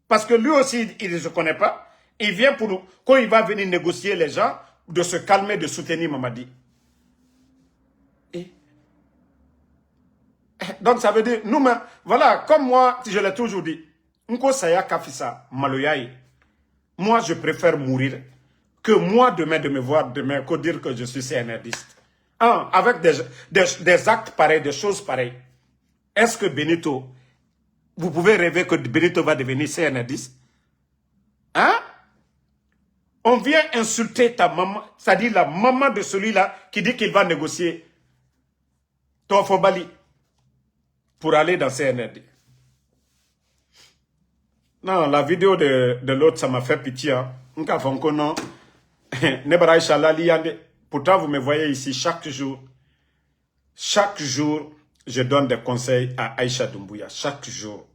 Parce que lui aussi, il ne se connaît pas. Il vient pour, quand il va venir négocier les gens, de se calmer, de soutenir Mamadi. Et donc ça veut dire, nous-mêmes, voilà, comme moi, je l'ai toujours dit, Nko Saya Kafisa, Maloyaï, moi je préfère mourir que moi demain de me voir demain, que dire que je suis CNRdiste. Avec des actes pareils, des choses pareilles. Est-ce que Benito, vous pouvez rêver que Benito va devenir CNRdiste? Hein? On vient insulter ta maman, c'est-à-dire la maman de celui-là qui dit qu'il va négocier Tofo Bali pour aller dans CNRD. Non, la vidéo de l'autre, ça m'a fait pitié. Hein. Pourtant, vous me voyez ici chaque jour. Chaque jour, je donne des conseils à Aïcha Doumbouya. Chaque jour.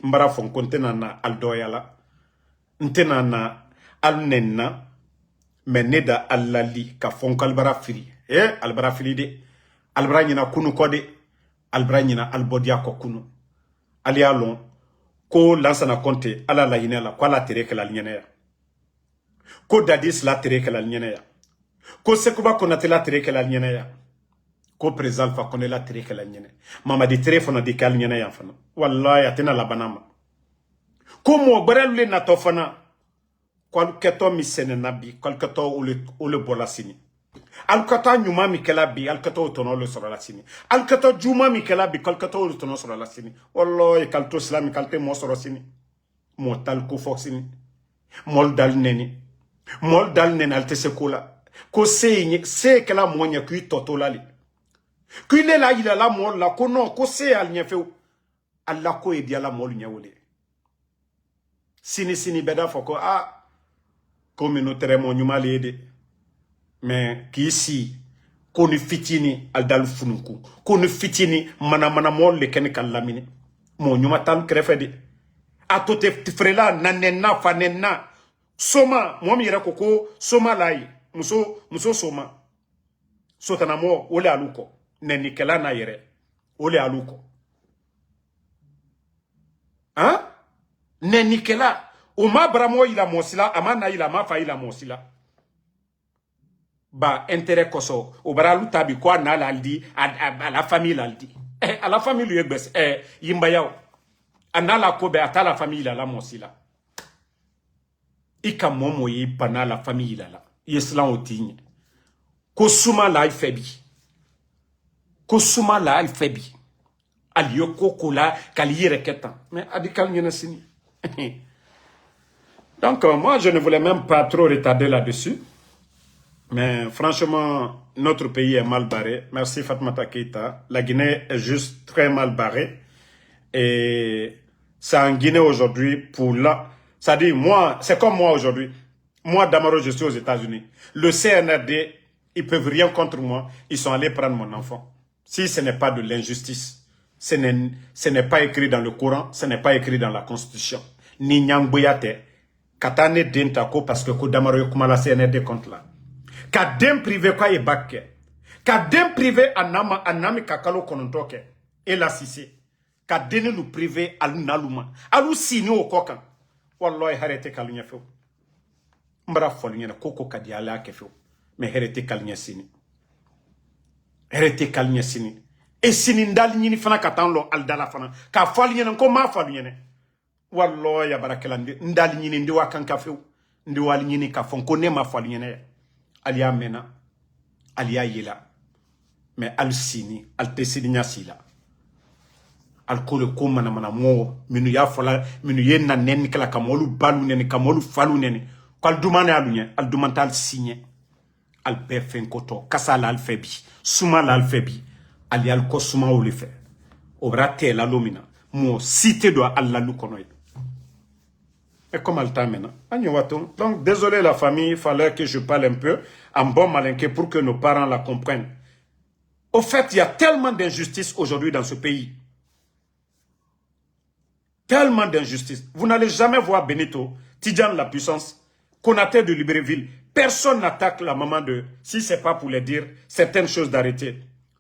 Mbara fonko ntenana aldoyala. Ntenana alnenna. Meneda alali ka fonko albara fili. Albara fili de. Albara nyina kunu kode. Albara nyina albodia ko kunu. Ali alon. Ko lansana konte ala la yinela. Ko ala tere ke la lignene. Ko dadis la tere ke la lignene. Ko sekuba konate la tere ke la lignene. Ko président fa kone la tere ke la lignene. Mama di tere fana di kal lignene ya fana. Wallahi atena la banama. Ko mo barelule na to fana. Kwalketo mi sene nabi. Kwalketo ole bola sini. Alkata nyuma mi kela bi. Alkata otono le sora la sini. Alkata juma mi kela bi. Kwalkata ole tono sora la sini. Wallahi kalto islami kalte mo sora sini. Mo tal ko fok sini. Mol dal neni. Mol dal neni alte sekola. Ko se kela monya kui totolali. Kui le la ila la mol la ko non ko se al nyefe Allah ko edi ala mol nyawole. Sini beda foko communautaire mo nyuma lede. Mais qui ici ko ni fitini al dal fununku. Ko ni fitini mana mol le ken kallamini. Mo nyuma tan krefedi. Atote frela nanena fanena. Soma mo mi yere koko soma lai. Muso soma. Sotana mo ole aluko. Nenikela na yere. Ole aluko. Hein? Nenikela. Uma bramo ila mosila. Amana ila mafa ila mosila. Ba intérêt koso. Obara lutabi kwa na laldi. A la famille laldi. A la famille lui ebes. Yimba yao. Anala kobe ata la famille la mosila. Ika momo yi pana la famille la. Yeslan otigne. Kosuma la ifebi. Kosuma la ifebi. Aliyo koko la kaliyere ketan. Mais adikal nyena sini. Donc moi je ne voulais même pas trop retarder là-dessus. Mais franchement, notre pays est mal barré. Merci Fatmata Keita. La Guinée est juste très mal barrée. Et c'est en Guinée aujourd'hui pour là. Ça dit, moi, c'est comme moi aujourd'hui. Moi, Damaro, je suis aux États-Unis. Le CNRD, ils peuvent rien contre moi. Ils sont allés prendre mon enfant. Si ce n'est pas de l'injustice, ce n'est pas écrit dans le Coran, ce n'est pas écrit dans la Constitution. Ni Nyangboyate, Katane Dentako, parce que Kodamaro Kumala CNRD contre là. Kadem privé quoi est bakke. Kadem privé anami kakalo konontoke. Et la sisi. ka deni lu privé alu naluma alu sini o kokan wallahi harete kalunya fe mbara folu nyena koko kadi ala ke fe mais harete kalunya sini e sini ndal nyini fana katanlo al dala fana ka folu nyena ko ma folu nyena wallahi ya barakala ndal nyini ndi wakan ka fe ndi wal nyini ka fon ko ne ma folu nyena aliya mena aliya yila mais al sini al tesini nyasila alcool ko mana mo minu ya fola minu yenna nen kala kamolu balu nen kamolu falu nen kal dumane alunya al dumantal signé al befen koto kasala al febi suma la al febi al yal ko suma o le fe obrate la lomina mo cité do alla lu konoy et comme al tamena agno waton. Donc désolé la famille, il fallait que je parle un peu en bon malinqué pour que nos parents la comprennent. Au fait, il y a tellement d'injustice aujourd'hui dans ce pays. Tellement d'injustice. Vous n'allez jamais voir Benito, Tidjane la puissance, Konaté de Libreville. Personne n'attaque la maman de... Si ce n'est pas pour les dire certaines choses d'arrêter.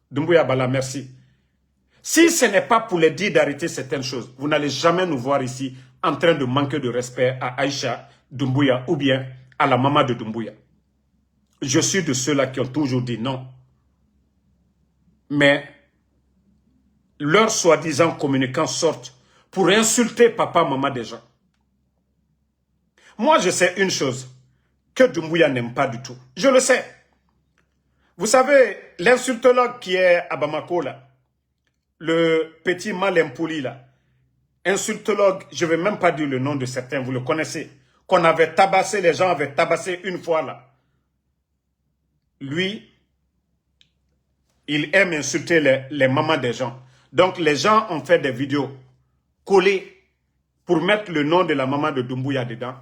Doumbouya Bala, merci. Si ce n'est pas pour les dire d'arrêter certaines choses, vous n'allez jamais nous voir ici en train de manquer de respect à Aïcha Doumbouya ou bien à la maman de Doumbouya. Je suis de ceux-là qui ont toujours dit non. Mais leurs soi-disant communicants sortent pour insulter papa, maman des gens. Moi, je sais une chose que Doumbouya n'aime pas du tout. Je le sais. Vous savez, l'insultologue qui est à Bamako, là, le petit Malempouli, là, insultologue, je ne vais même pas dire le nom de certains, vous le connaissez, qu'on avait tabassé, les gens avaient tabassé une fois, là. Lui, il aime insulter les mamans des gens. Donc, les gens ont fait des vidéos collé pour mettre le nom de la maman de Doumbouya dedans.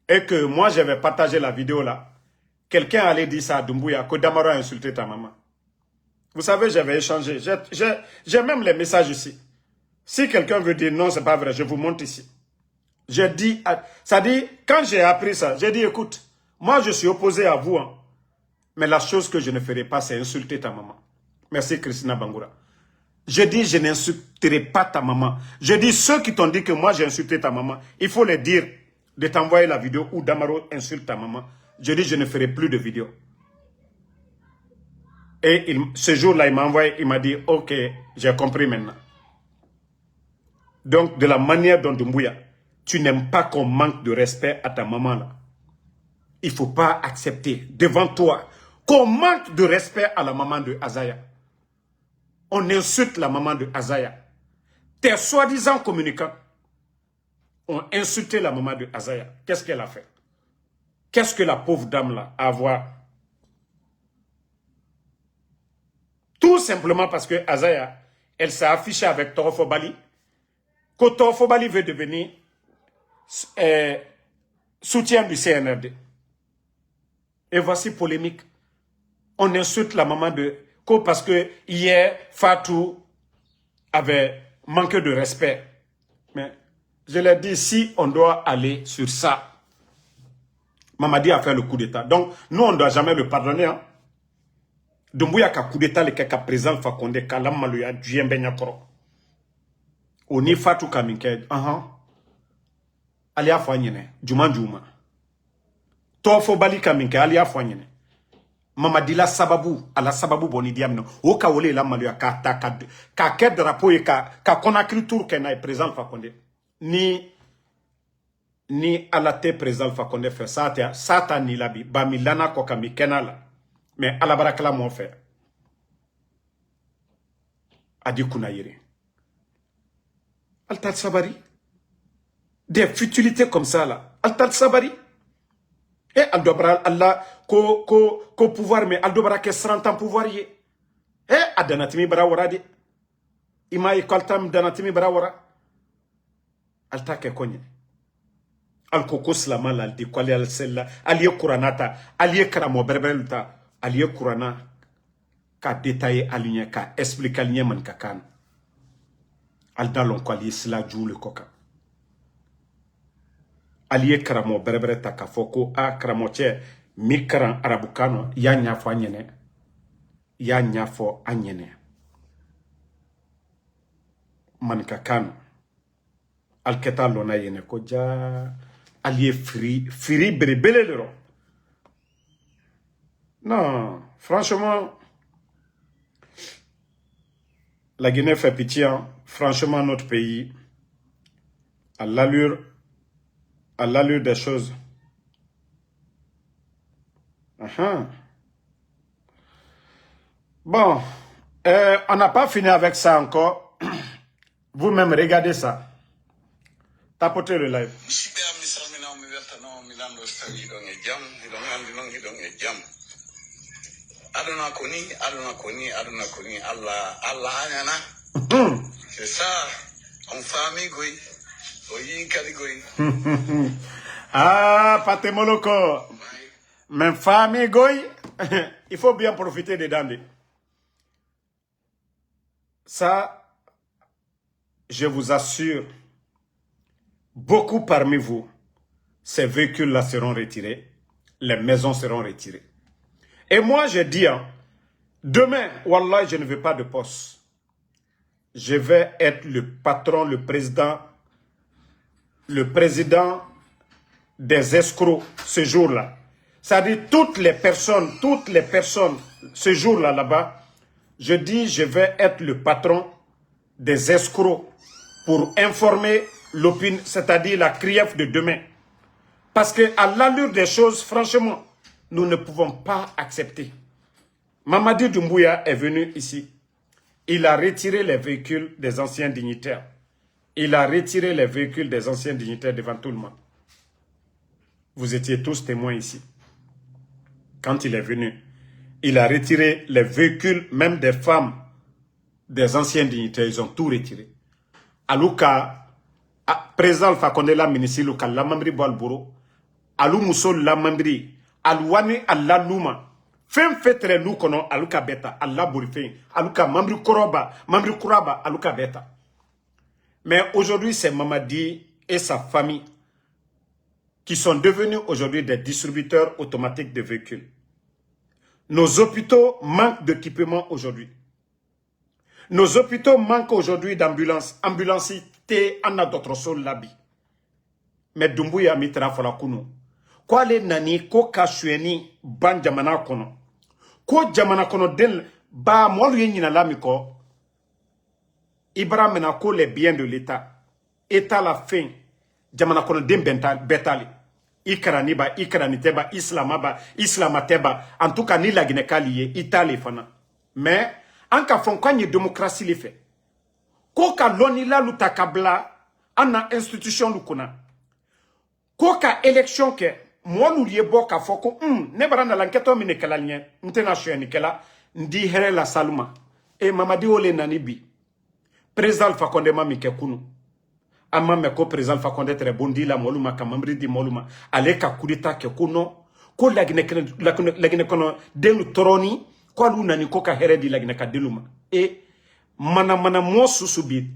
Et que moi, j'avais partagé la vidéo là. Quelqu'un allait dire ça à Doumbouya, que Damaro a insulté ta maman. Vous savez, j'avais échangé. J'ai même les messages ici. Si quelqu'un veut dire non, c'est pas vrai, je vous montre ici. J'ai dit, ça dit, quand j'ai appris ça, j'ai dit, écoute, moi je suis opposé à vous, hein, mais la chose que je ne ferai pas, c'est insulter ta maman. Merci Christina Bangoura. Je dis, je n'insulterai pas ta maman. Je dis, ceux qui t'ont dit que moi j'ai insulté ta maman, il faut les dire de t'envoyer la vidéo où Damaro insulte ta maman. Je dis, je ne ferai plus de vidéo. Et ce jour-là, il m'a envoyé, il m'a dit, ok, j'ai compris maintenant. Donc, de la manière dont Doumbouya, tu n'aimes pas qu'on manque de respect à ta maman là. Il ne faut pas accepter devant toi qu'on manque de respect à la maman de Azaya. On insulte la maman de Azaya. Tes soi-disant communicants ont insulté la maman de Azaya. Qu'est-ce qu'elle a fait? Qu'est-ce que la pauvre dame là a à voir? Tout simplement parce que Azaya, elle s'est affichée avec Torofo Bali. Que Torofo Bali veut devenir soutien du CNRD. Et voici polémique. On insulte la maman de Ko parce que hier, Fatou avait manqué de respect. Mais je l'ai dit, si on doit aller sur ça, Mamadi a fait le coup d'État. Donc, nous, on ne doit jamais le pardonner. Hein. Doumbouya ka coup d'État, le kaka président Fakonde, kalam maluya, duyen benyakoro. Oni Fatou kaminke, alia fanyene, juma. Tofo bali kaminke, alia fanyene. Mamadi la sababu, ala sababu boni diamno. Oka wole la maluya ka ke drapeau e ka konakri tour ke na président Fakonde. Ni ala te président Fakonde fait ça ta ni labi ba milana ko ka mikena la. Mais ala barakala mo fait. Adi kuna yire. Altal sabari. Des futilités comme ça là. Altal sabari. Et aldobra Allah ko pouvoir mais aldobra ke 30 ans pouvoir ye. Et adanatimi bara warade. Ima ikoltam danatimi bara wara. Alta ke konye. Alkoko slama la di kwali al sella aliye kuranata aliye karamo berbeluta aliye kurana ka détailler aligné ka expliquer aligné man kakan. Aldalon kwali sla joule koka. Aliye karamo berbereta ka foko a karamo che mi karan arabukano ya nyafo anyene ya nyafo anyene. manika kanu. Alketa lona yene koja. Allié firi berebele lero. Non, franchement, la Guinée fait pitié. Hein. Franchement, notre pays, à l'allure des choses. Bon, on n'a pas fini avec ça encore. Vous-même, regardez ça. Tapotez le live. C'est ça, on famille goy. Ah, Pate Moloko. Mais famille goy, il faut bien profiter des dents. Ça, je vous assure, beaucoup parmi vous, ces véhicules-là seront retirés, les maisons seront retirées. Et moi, je dis, hein, demain, wallah, je ne veux pas de poste. Je vais être le patron, le président des escrocs ce jour-là. C'est-à-dire toutes les personnes, ce jour-là, là-bas, je dis, je vais être le patron des escrocs pour informer l'opinion, c'est-à-dire la CRIEF de demain. Parce qu'à l'allure des choses, franchement, nous ne pouvons pas accepter. Mamadi Doumbouya est venu ici. Il a retiré les véhicules des anciens dignitaires. Il a retiré les véhicules des anciens dignitaires devant tout le monde. Vous étiez tous témoins ici. Quand il est venu, il a retiré les véhicules, même des femmes, des anciens dignitaires. Ils ont tout retiré. Alouka, président Fakonde la ministre, Luka Lamambri Boalboro, Alou Moussol Lamambri, Alouane Alalouma, Fem fetre lou kono aluka beta, Allah borifen, aluka mambri kuraba, aluka beta. Mais aujourd'hui, c'est Mamadi et sa famille qui sont devenus aujourd'hui des distributeurs automatiques de véhicules. Nos hôpitaux manquent d'équipement aujourd'hui. Nos hôpitaux manquent aujourd'hui d'ambulances. Ambulancité, on a d'autres sols labi. Mais Doumbouya mitra falakuno. Kwa le nani ko kashweni ban jamana kono. Ko jamana kono den ba molu yenyina lami ko. Ibrahim na ko les biens de l'État. État la fin. Jamana kono den betali. Ikarani ba, ikaraniteba, islamateba. En tout cas, ni la Guinée kaliye, Italie fana. Mais, en ka fon kanye démocratie le fait. Ko ka loni la lutakabla, ana institution lukuna. Ko ka élection ke, moi nous lié bo ka foko, ne barana l'enquête mine kelalien, ntena choueni kela, ndi here la saluma. E mamadi ole nanibi. Président Fakonde mami ke kunu. Amma me ko président Fakonde très bondi la moluma kamambri di moluma. Ale ka kudita ke kuno. Ko lagine kono denu toroni. Ko luna ko ka here di lagine ka deluma. E mana mo susubit.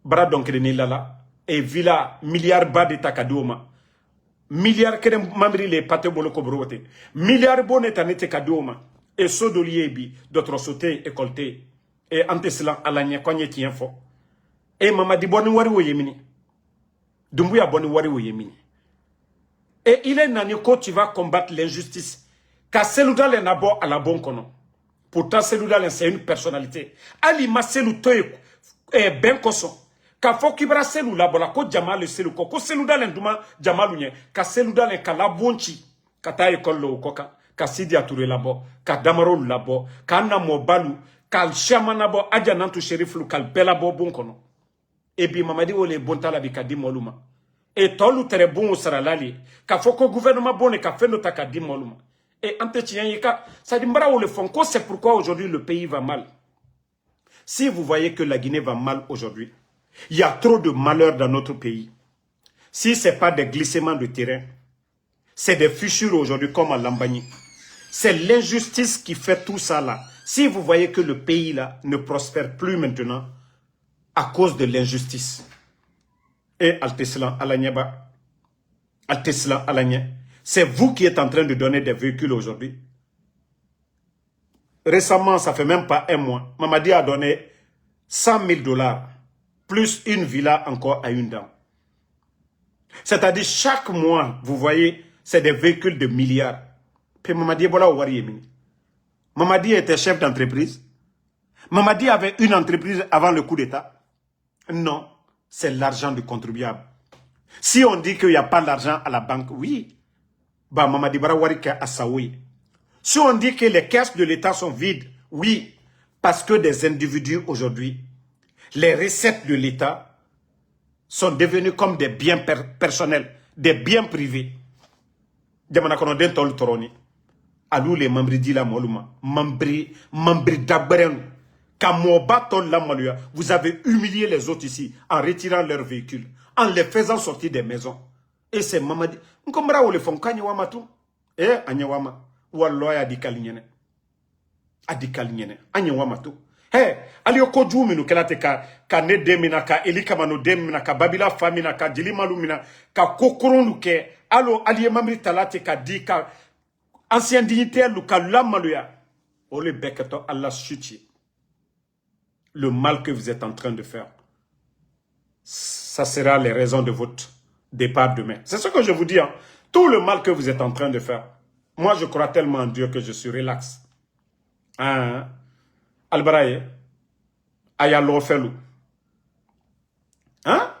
Bra donc ni lala. E villa milliard ba de takadoma. Milliard kere mamri le pate bolo ko brote. Milliard bonne tanete kadoma. E sodolier bi d'autres sauté et colté. Et anteslan alanya konye tien fo. Et Mamadi boni wari wo yemini. Doumbouya boni wari wo yemini. Et il est nani ko tu vas combattre l'injustice. Car Selouda le nabo à la bonne kono. Pourtant Selouda c'est une personnalité. Ali ma Selou toye ben koso. Ka fo kibra Selouda bola ko Jamal Selou ko Selouda le nduma Jamal nye. Ka Selouda le kala bonchi. Ka ta école lo koka. Ka Sidi Touré labo. Ka Damaro labo. Ka Namo Balu. Kal shamanabo adjanantu shérif lu kal belabo bon kono. Et puis Mamadi ole bontala bi kadi moluma. Et tolu tere bon saralali. Ka foko gouvernement bonne ka fendo takadi moluma. Et entretien yika ça dimbara ole fonko c'est pourquoi aujourd'hui le pays va mal. Si vous voyez que la Guinée va mal aujourd'hui, il y a trop de malheur dans notre pays. Si c'est pas des glissements de terrain, c'est des fissures aujourd'hui comme à Lambani. C'est l'injustice qui fait tout ça là. Si vous voyez que le pays là ne prospère plus maintenant à cause de l'injustice. Et Alteslan Alanyeba, Alteslan Alanya, c'est vous qui êtes en train de donner des véhicules aujourd'hui. Récemment, ça fait même pas un mois, Mamadi a donné $100 000 plus une villa encore à une dent. C'est-à-dire, chaque mois, vous voyez, c'est des véhicules de milliards. Puis Mamadi Ebola Ouari Yemini. Mamadi était chef d'entreprise. Mamadi avait une entreprise avant le coup d'État. Non, c'est l'argent du contribuable. Si on dit qu'il n'y a pas d'argent à la banque, oui. Bah, Mamadi Barawari à Saoui. Si on dit que les caisses de l'État sont vides, oui. Parce que des individus aujourd'hui, les recettes de l'État sont devenues comme des biens personnels, des biens privés. Demanakonoden tol toroni. Alou les membres di la moluma. Membri d'abren. Kamoba tol la maluya. Vous avez humilié les autres ici en retirant leurs véhicules, en les faisant sortir des maisons. Et c'est Mamadi. Nkombra ou le font kanyawama tout. Anyawama. Walloya di kalinyene. Adi kalinyene. Anyawama tout. Aliyo ko juminu kelate ka ne demina ka elikamano demina ka babila famina ka jilimalumina ka kokoronu ke alo aliye mamri talate ka di ka ancien dignitaire lu ka lamaluya ole beketo Allah chuti. Le mal que vous êtes en train de faire, ça sera les raisons de votre départ demain. C'est ce que je vous dis, hein. Tout le mal que vous êtes en train de faire. Moi, je crois tellement en Dieu que je suis relax. Hein? Albaraye, Ayalo Felou. Hein?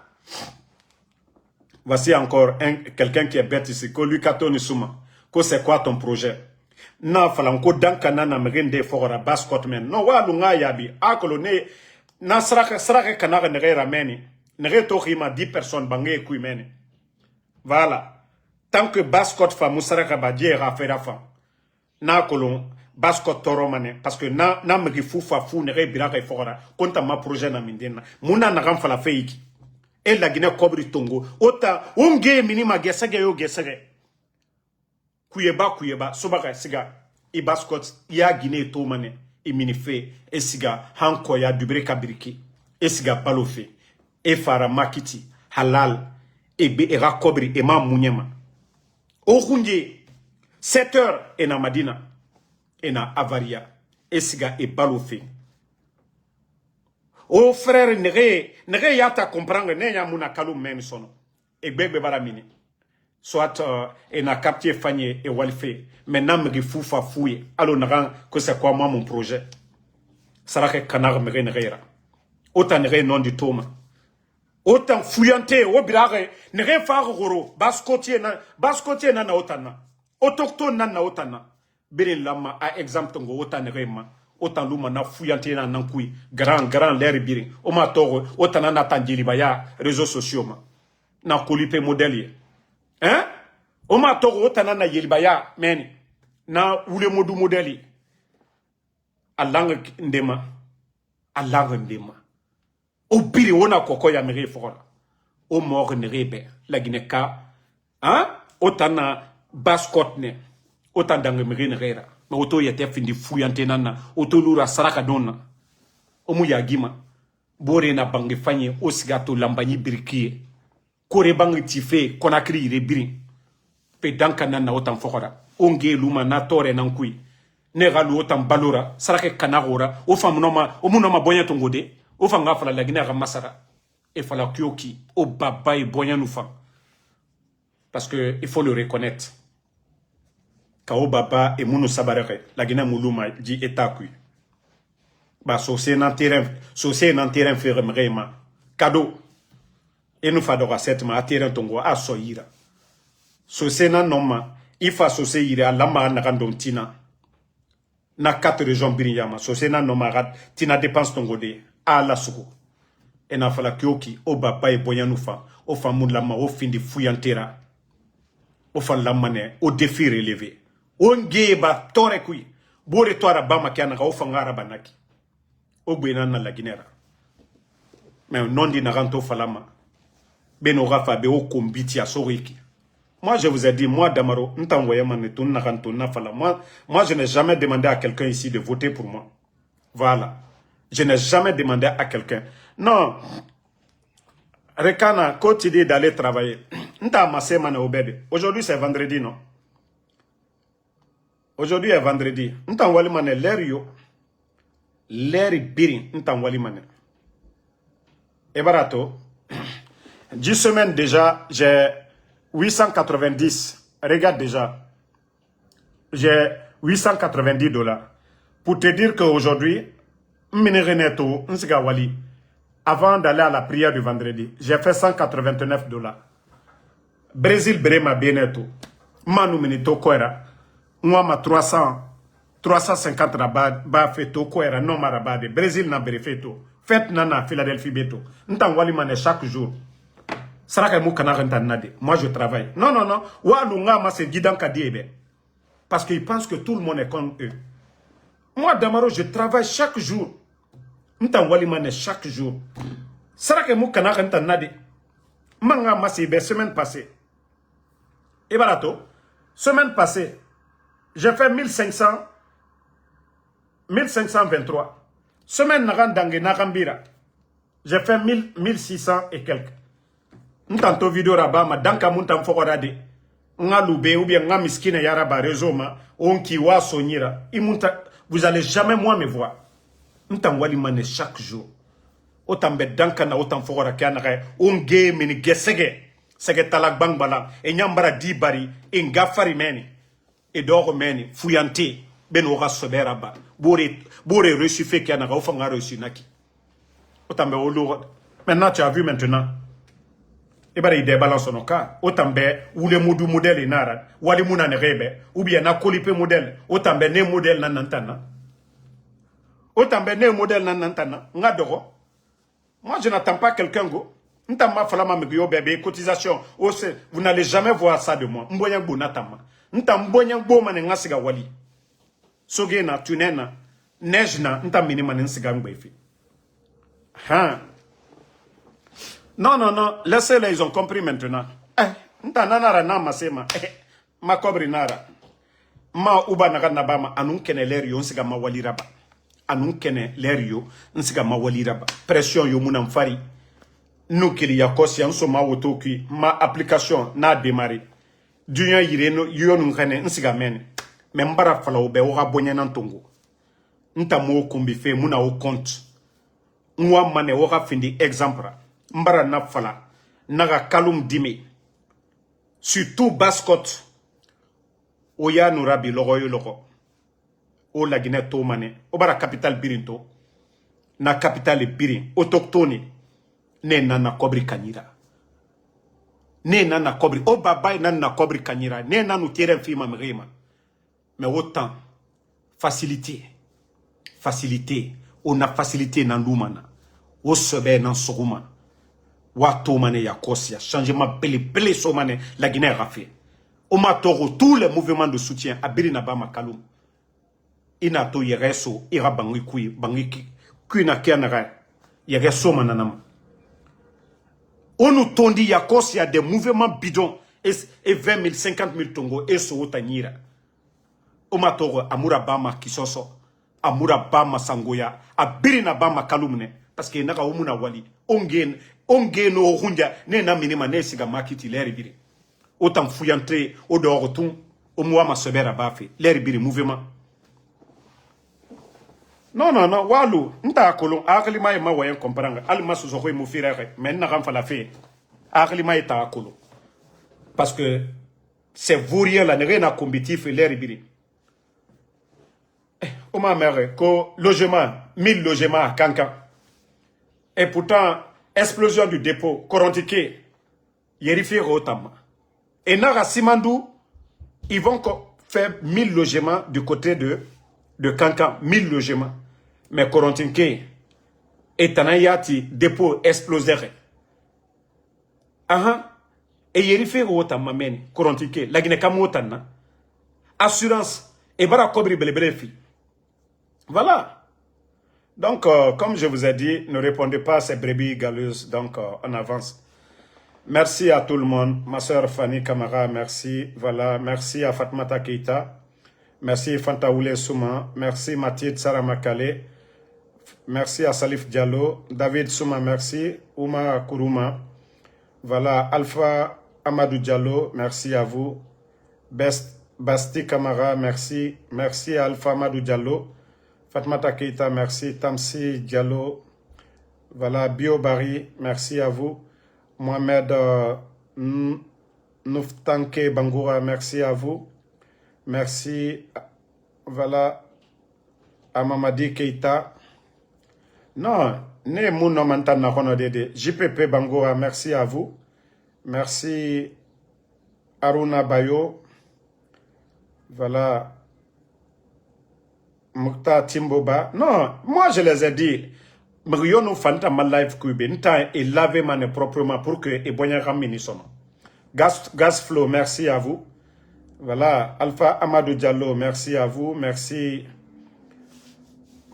Voici encore quelqu'un qui est bête ici. Ko lui kato ni suma. Ko c'est quoi ton projet? Na falam ko dankana na mrende fora baskot men. No wa lunga yabi. Akolo ne na sraka kanara nere rameni. Nere to rima 10 personnes bangé kui meni. Voilà. Tant que baskot fa musaraka ba diera ferafa. Na kolon baskot toro mane parce que na mri fufa fu nere biraka fora. Konta ma projet na mindena. Muna na ram fala feiki. Et la Guinée kobri tongo. Ota unge minima gesage yo gesage. Kuyeba sobaka siga ibaskot ya Guinée to mane e minife e siga hanko ya dubre kabiriki e siga balofe e fara makiti halal e be era kobri e ma munyema o hunje 7 heures e na Madina e na Avaria e siga e balofe o frère nere yata comprendre ne ya muna kalu men sono e gbegbe baramini. Soit en a capté Fagné et Walfé. Maintenant, je suis fouille. Alors, que c'est quoi moi mon projet? Ça va être canard me renera. Autant non du tome. Autant fouillanté, au birare, ne refare goro. Baskotier na otana. Autochtone na otana. Birin lama a exemple tongo autant rema. Autant luma na fouillanté na nankui. Grand l'air birin. Oma toro, autant na tandilibaya, réseaux sociaux ma. Na kolipe modèle. Hein? Oma toro tanana yelibaya meni na ule modu modeli alanga ndema obiri wona koko ya mere fora o mor nerebe la gineka hein otana baskot ne otandanga mere nerera ma oto yete findi fuyante nana oto lura saraka donna o mu yagima bore na bangi fanye o sigato lambanyi birkiye kore bangi tife konakri rebirin pe danka nana otan fokora onge luma na tore nankui ne galu otan balora sarake kanagora o famnoma o munoma bonya tongode o fanga fala lagina ga masara e fala kyoki o baba e bonya nufa parce que il faut le reconnaître ka o baba e munu sabareke lagina muluma di etakui ba société nan terrain fermement cadeau et nous fadora cette ma terrain tongo a soyira société noma ifa société ira lama na tina na 4 régions biriyama société noma rat tina dépense tongo de a la suko et na fala kyoki o baba e boyanufa o famu lama o findi fuyantera o fa lamane o défi relevé o ngeba tore kui bore tora bama kana ga o fangara banaki o gbena na la ginera mais non di na ranto falama beno rafa be o kombiti a soriki. Moi je vous ai dit, moi Damaro, moi je n'ai jamais demandé à quelqu'un ici de voter pour moi. Voilà. Je n'ai jamais demandé à quelqu'un. Non. Rekana, quand tu dis d'aller travailler, aujourd'hui c'est vendredi, non? Aujourd'hui est vendredi. L'air birin, Et barato, 10 semaines déjà, j'ai 890. Regarde déjà. J'ai 890 $. Pour te dire qu'aujourd'hui, avant d'aller à la prière du vendredi, j'ai fait 189 $. Brésil Brema Beneto. Manu Minito Koera. Moi, ma 350 rabat, ba feto Koera, non marabade. Brésil na berefeto. Fête nana, Philadelphie Beto. N'tan wali mané chaque jour. Saraka mou kanarenta nade. Moi, je travaille. Non, non, non. Walu nga ma se guidant kadiebe. Parce qu'ils pensent que tout le monde est comme eux. Moi, Damaro, je travaille chaque jour. N'tan wali mané chaque jour. Saraka mou kanarenta nade. Manga ma se be semaine passée. Et barato, semaine passée, j'ai fait 1523. Semaine Narandangé, j'ai fait 1600 et quelques. N'tanto vidéo rabat, ma danka muntam fokorade. Nga loubé ou bien nga miskine yaraba réseau ma, on qui wa sonira. Vous allez jamais moi me voir. N'tan wali mané chaque jour. Autant be danka na autant fokora kianare, on ge mini gesege. Sege talak bang bala, et nyambara di bari, et ngafari meni. Et d'or meni, fouillante, ben ora sobera ba. Bore reçu fait qu'il y en a offert reçu naki. Autant be olo. Maintenant tu as vu maintenant. Et ben il débalance son cas. Autant be ou le modu modèle inara, wali muna ne rebe, ou bien na kolipe modèle. Autant be ne modèle nanantana. Autant be ne modèle nanantana. Ngadoro. Moi je n'attends pas quelqu'un go. Ntama falama mbiyo bébé cotisation. Vous n'allez jamais voir ça de moi. Mboyang bo natama. Ntam mboyang bo mané ngasiga wali. Sogena tunena nejna ntam minima nsiga ngbefi. Hein. Non non non, laissez-les, ils ont compris maintenant. Nta nanara na masema. Ma kobri nara. Ma uba naganabama anun kene lerio nsiga ma wali raba. Anun kene lerio nsiga ma wali raba. Pression yo munam fari. Nous qui y a conscience ma auto qui ma application n'a démarré. Dunya yireno yonu ngane nsiga mene. Mais mbara fala obe ora bonya nantongo. Nta mo kumbi fe muna o compte. Mwa mane ora findi exemple. Mbara na fala naga kalum dime. Surtout bascot. Oya nurabi logo yo logo. O la Guinée to mane. Obara capital birinto. Na capital birin autochtone. Ne nana kobri kanyira. Ne nana kobri. O babay nana kobri kanyira. Ne nanu tiren fima mrema. Mais autant. Facilité. Facilité. On a facilité nan lumana. O sebe nan soguma. Wato mane ya kosia. Changement pele so mane la Guinée a fait. O matoro tous les mouvements de soutien. Abiri na bama kalum. Ina to yereso. Ira bangi kui. Bangi kui na kianara. Yereso mananama. On nous tondi yakos, il y a des mouvements bidons et 20 000, 50 000 tongo et so tanyira. Omatoro amura bama kisoso, amura bama sangoya, abirina bama kalumne parce que naka omuna wali. Ongen no hunja ne na minima ne siga makiti leri biri. Autant fouillanté au dehors tout, au mois ma sebera bafi, leri biri mouvement. Non, non, non, walu, nta kolon, aklima ma wayen comprendre, alma sous oreille mo firere, mais n'a pas la fait. Aklima est à kolon. Parce que c'est vaurien la n'est rien à combitif et l'air ibiri. Oh ma mère, que logement, 1000 logements à Kankan. Et pourtant, explosion du dépôt, Korontiké, yérifié autant. Et Nara Simandou, ils vont faire 1000 logements du côté de Kankan, 1000 logements. Mais Korontinke, et Tanayati, dépôt explosé. Aha. Et yérifié autant, ma mène, Korontinke, la Guinée Kamotana. Assurance, et bara kobri belebelefi. Voilà. Donc, comme je vous ai dit, ne répondez pas à ces brebis galeuses. Donc, on avance. Merci à tout le monde. Ma soeur Fanny Kamara, merci. Voilà, merci à Fatmata Keita. Merci Fanta Oule Souma. Merci Mathilde Saramakale. Merci à Salif Diallo. David Souma, merci. Ouma Kourouma. Voilà, Alpha Amadou Diallo, merci à vous. Basti Kamara, merci. Merci à Alpha Amadou Diallo. Fatmata Keita, merci. Tamsi Diallo, Voilà, Biobari, merci à vous. Mohamed Nouftanke Bangoura, merci à vous. Merci, voilà, à Mamadi Keita. Non, ne mouno mantana hono dede. JPP Bangoura, merci à vous. Merci, Aruna Bayo. Voilà. Moukta Timboba. Non, moi je les ai dit. Mriyono fanta ma live kube. Nta et laver mane proprement pour que et bonya ramini sono. Gas Flow, merci à vous. Voilà. Alpha Amadou Diallo, merci à vous. Merci.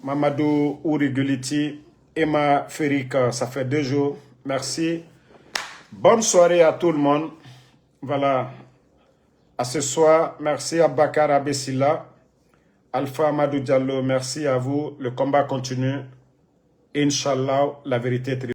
Mamadou Ouriguliti. Emma Ferika, ça fait 2 jours. Merci. Bonne soirée à tout le monde. Voilà. À ce soir, merci à Bakar Abessila. Alpha Amadou Diallo, merci à vous. Le combat continue. Inch'Allah, la vérité est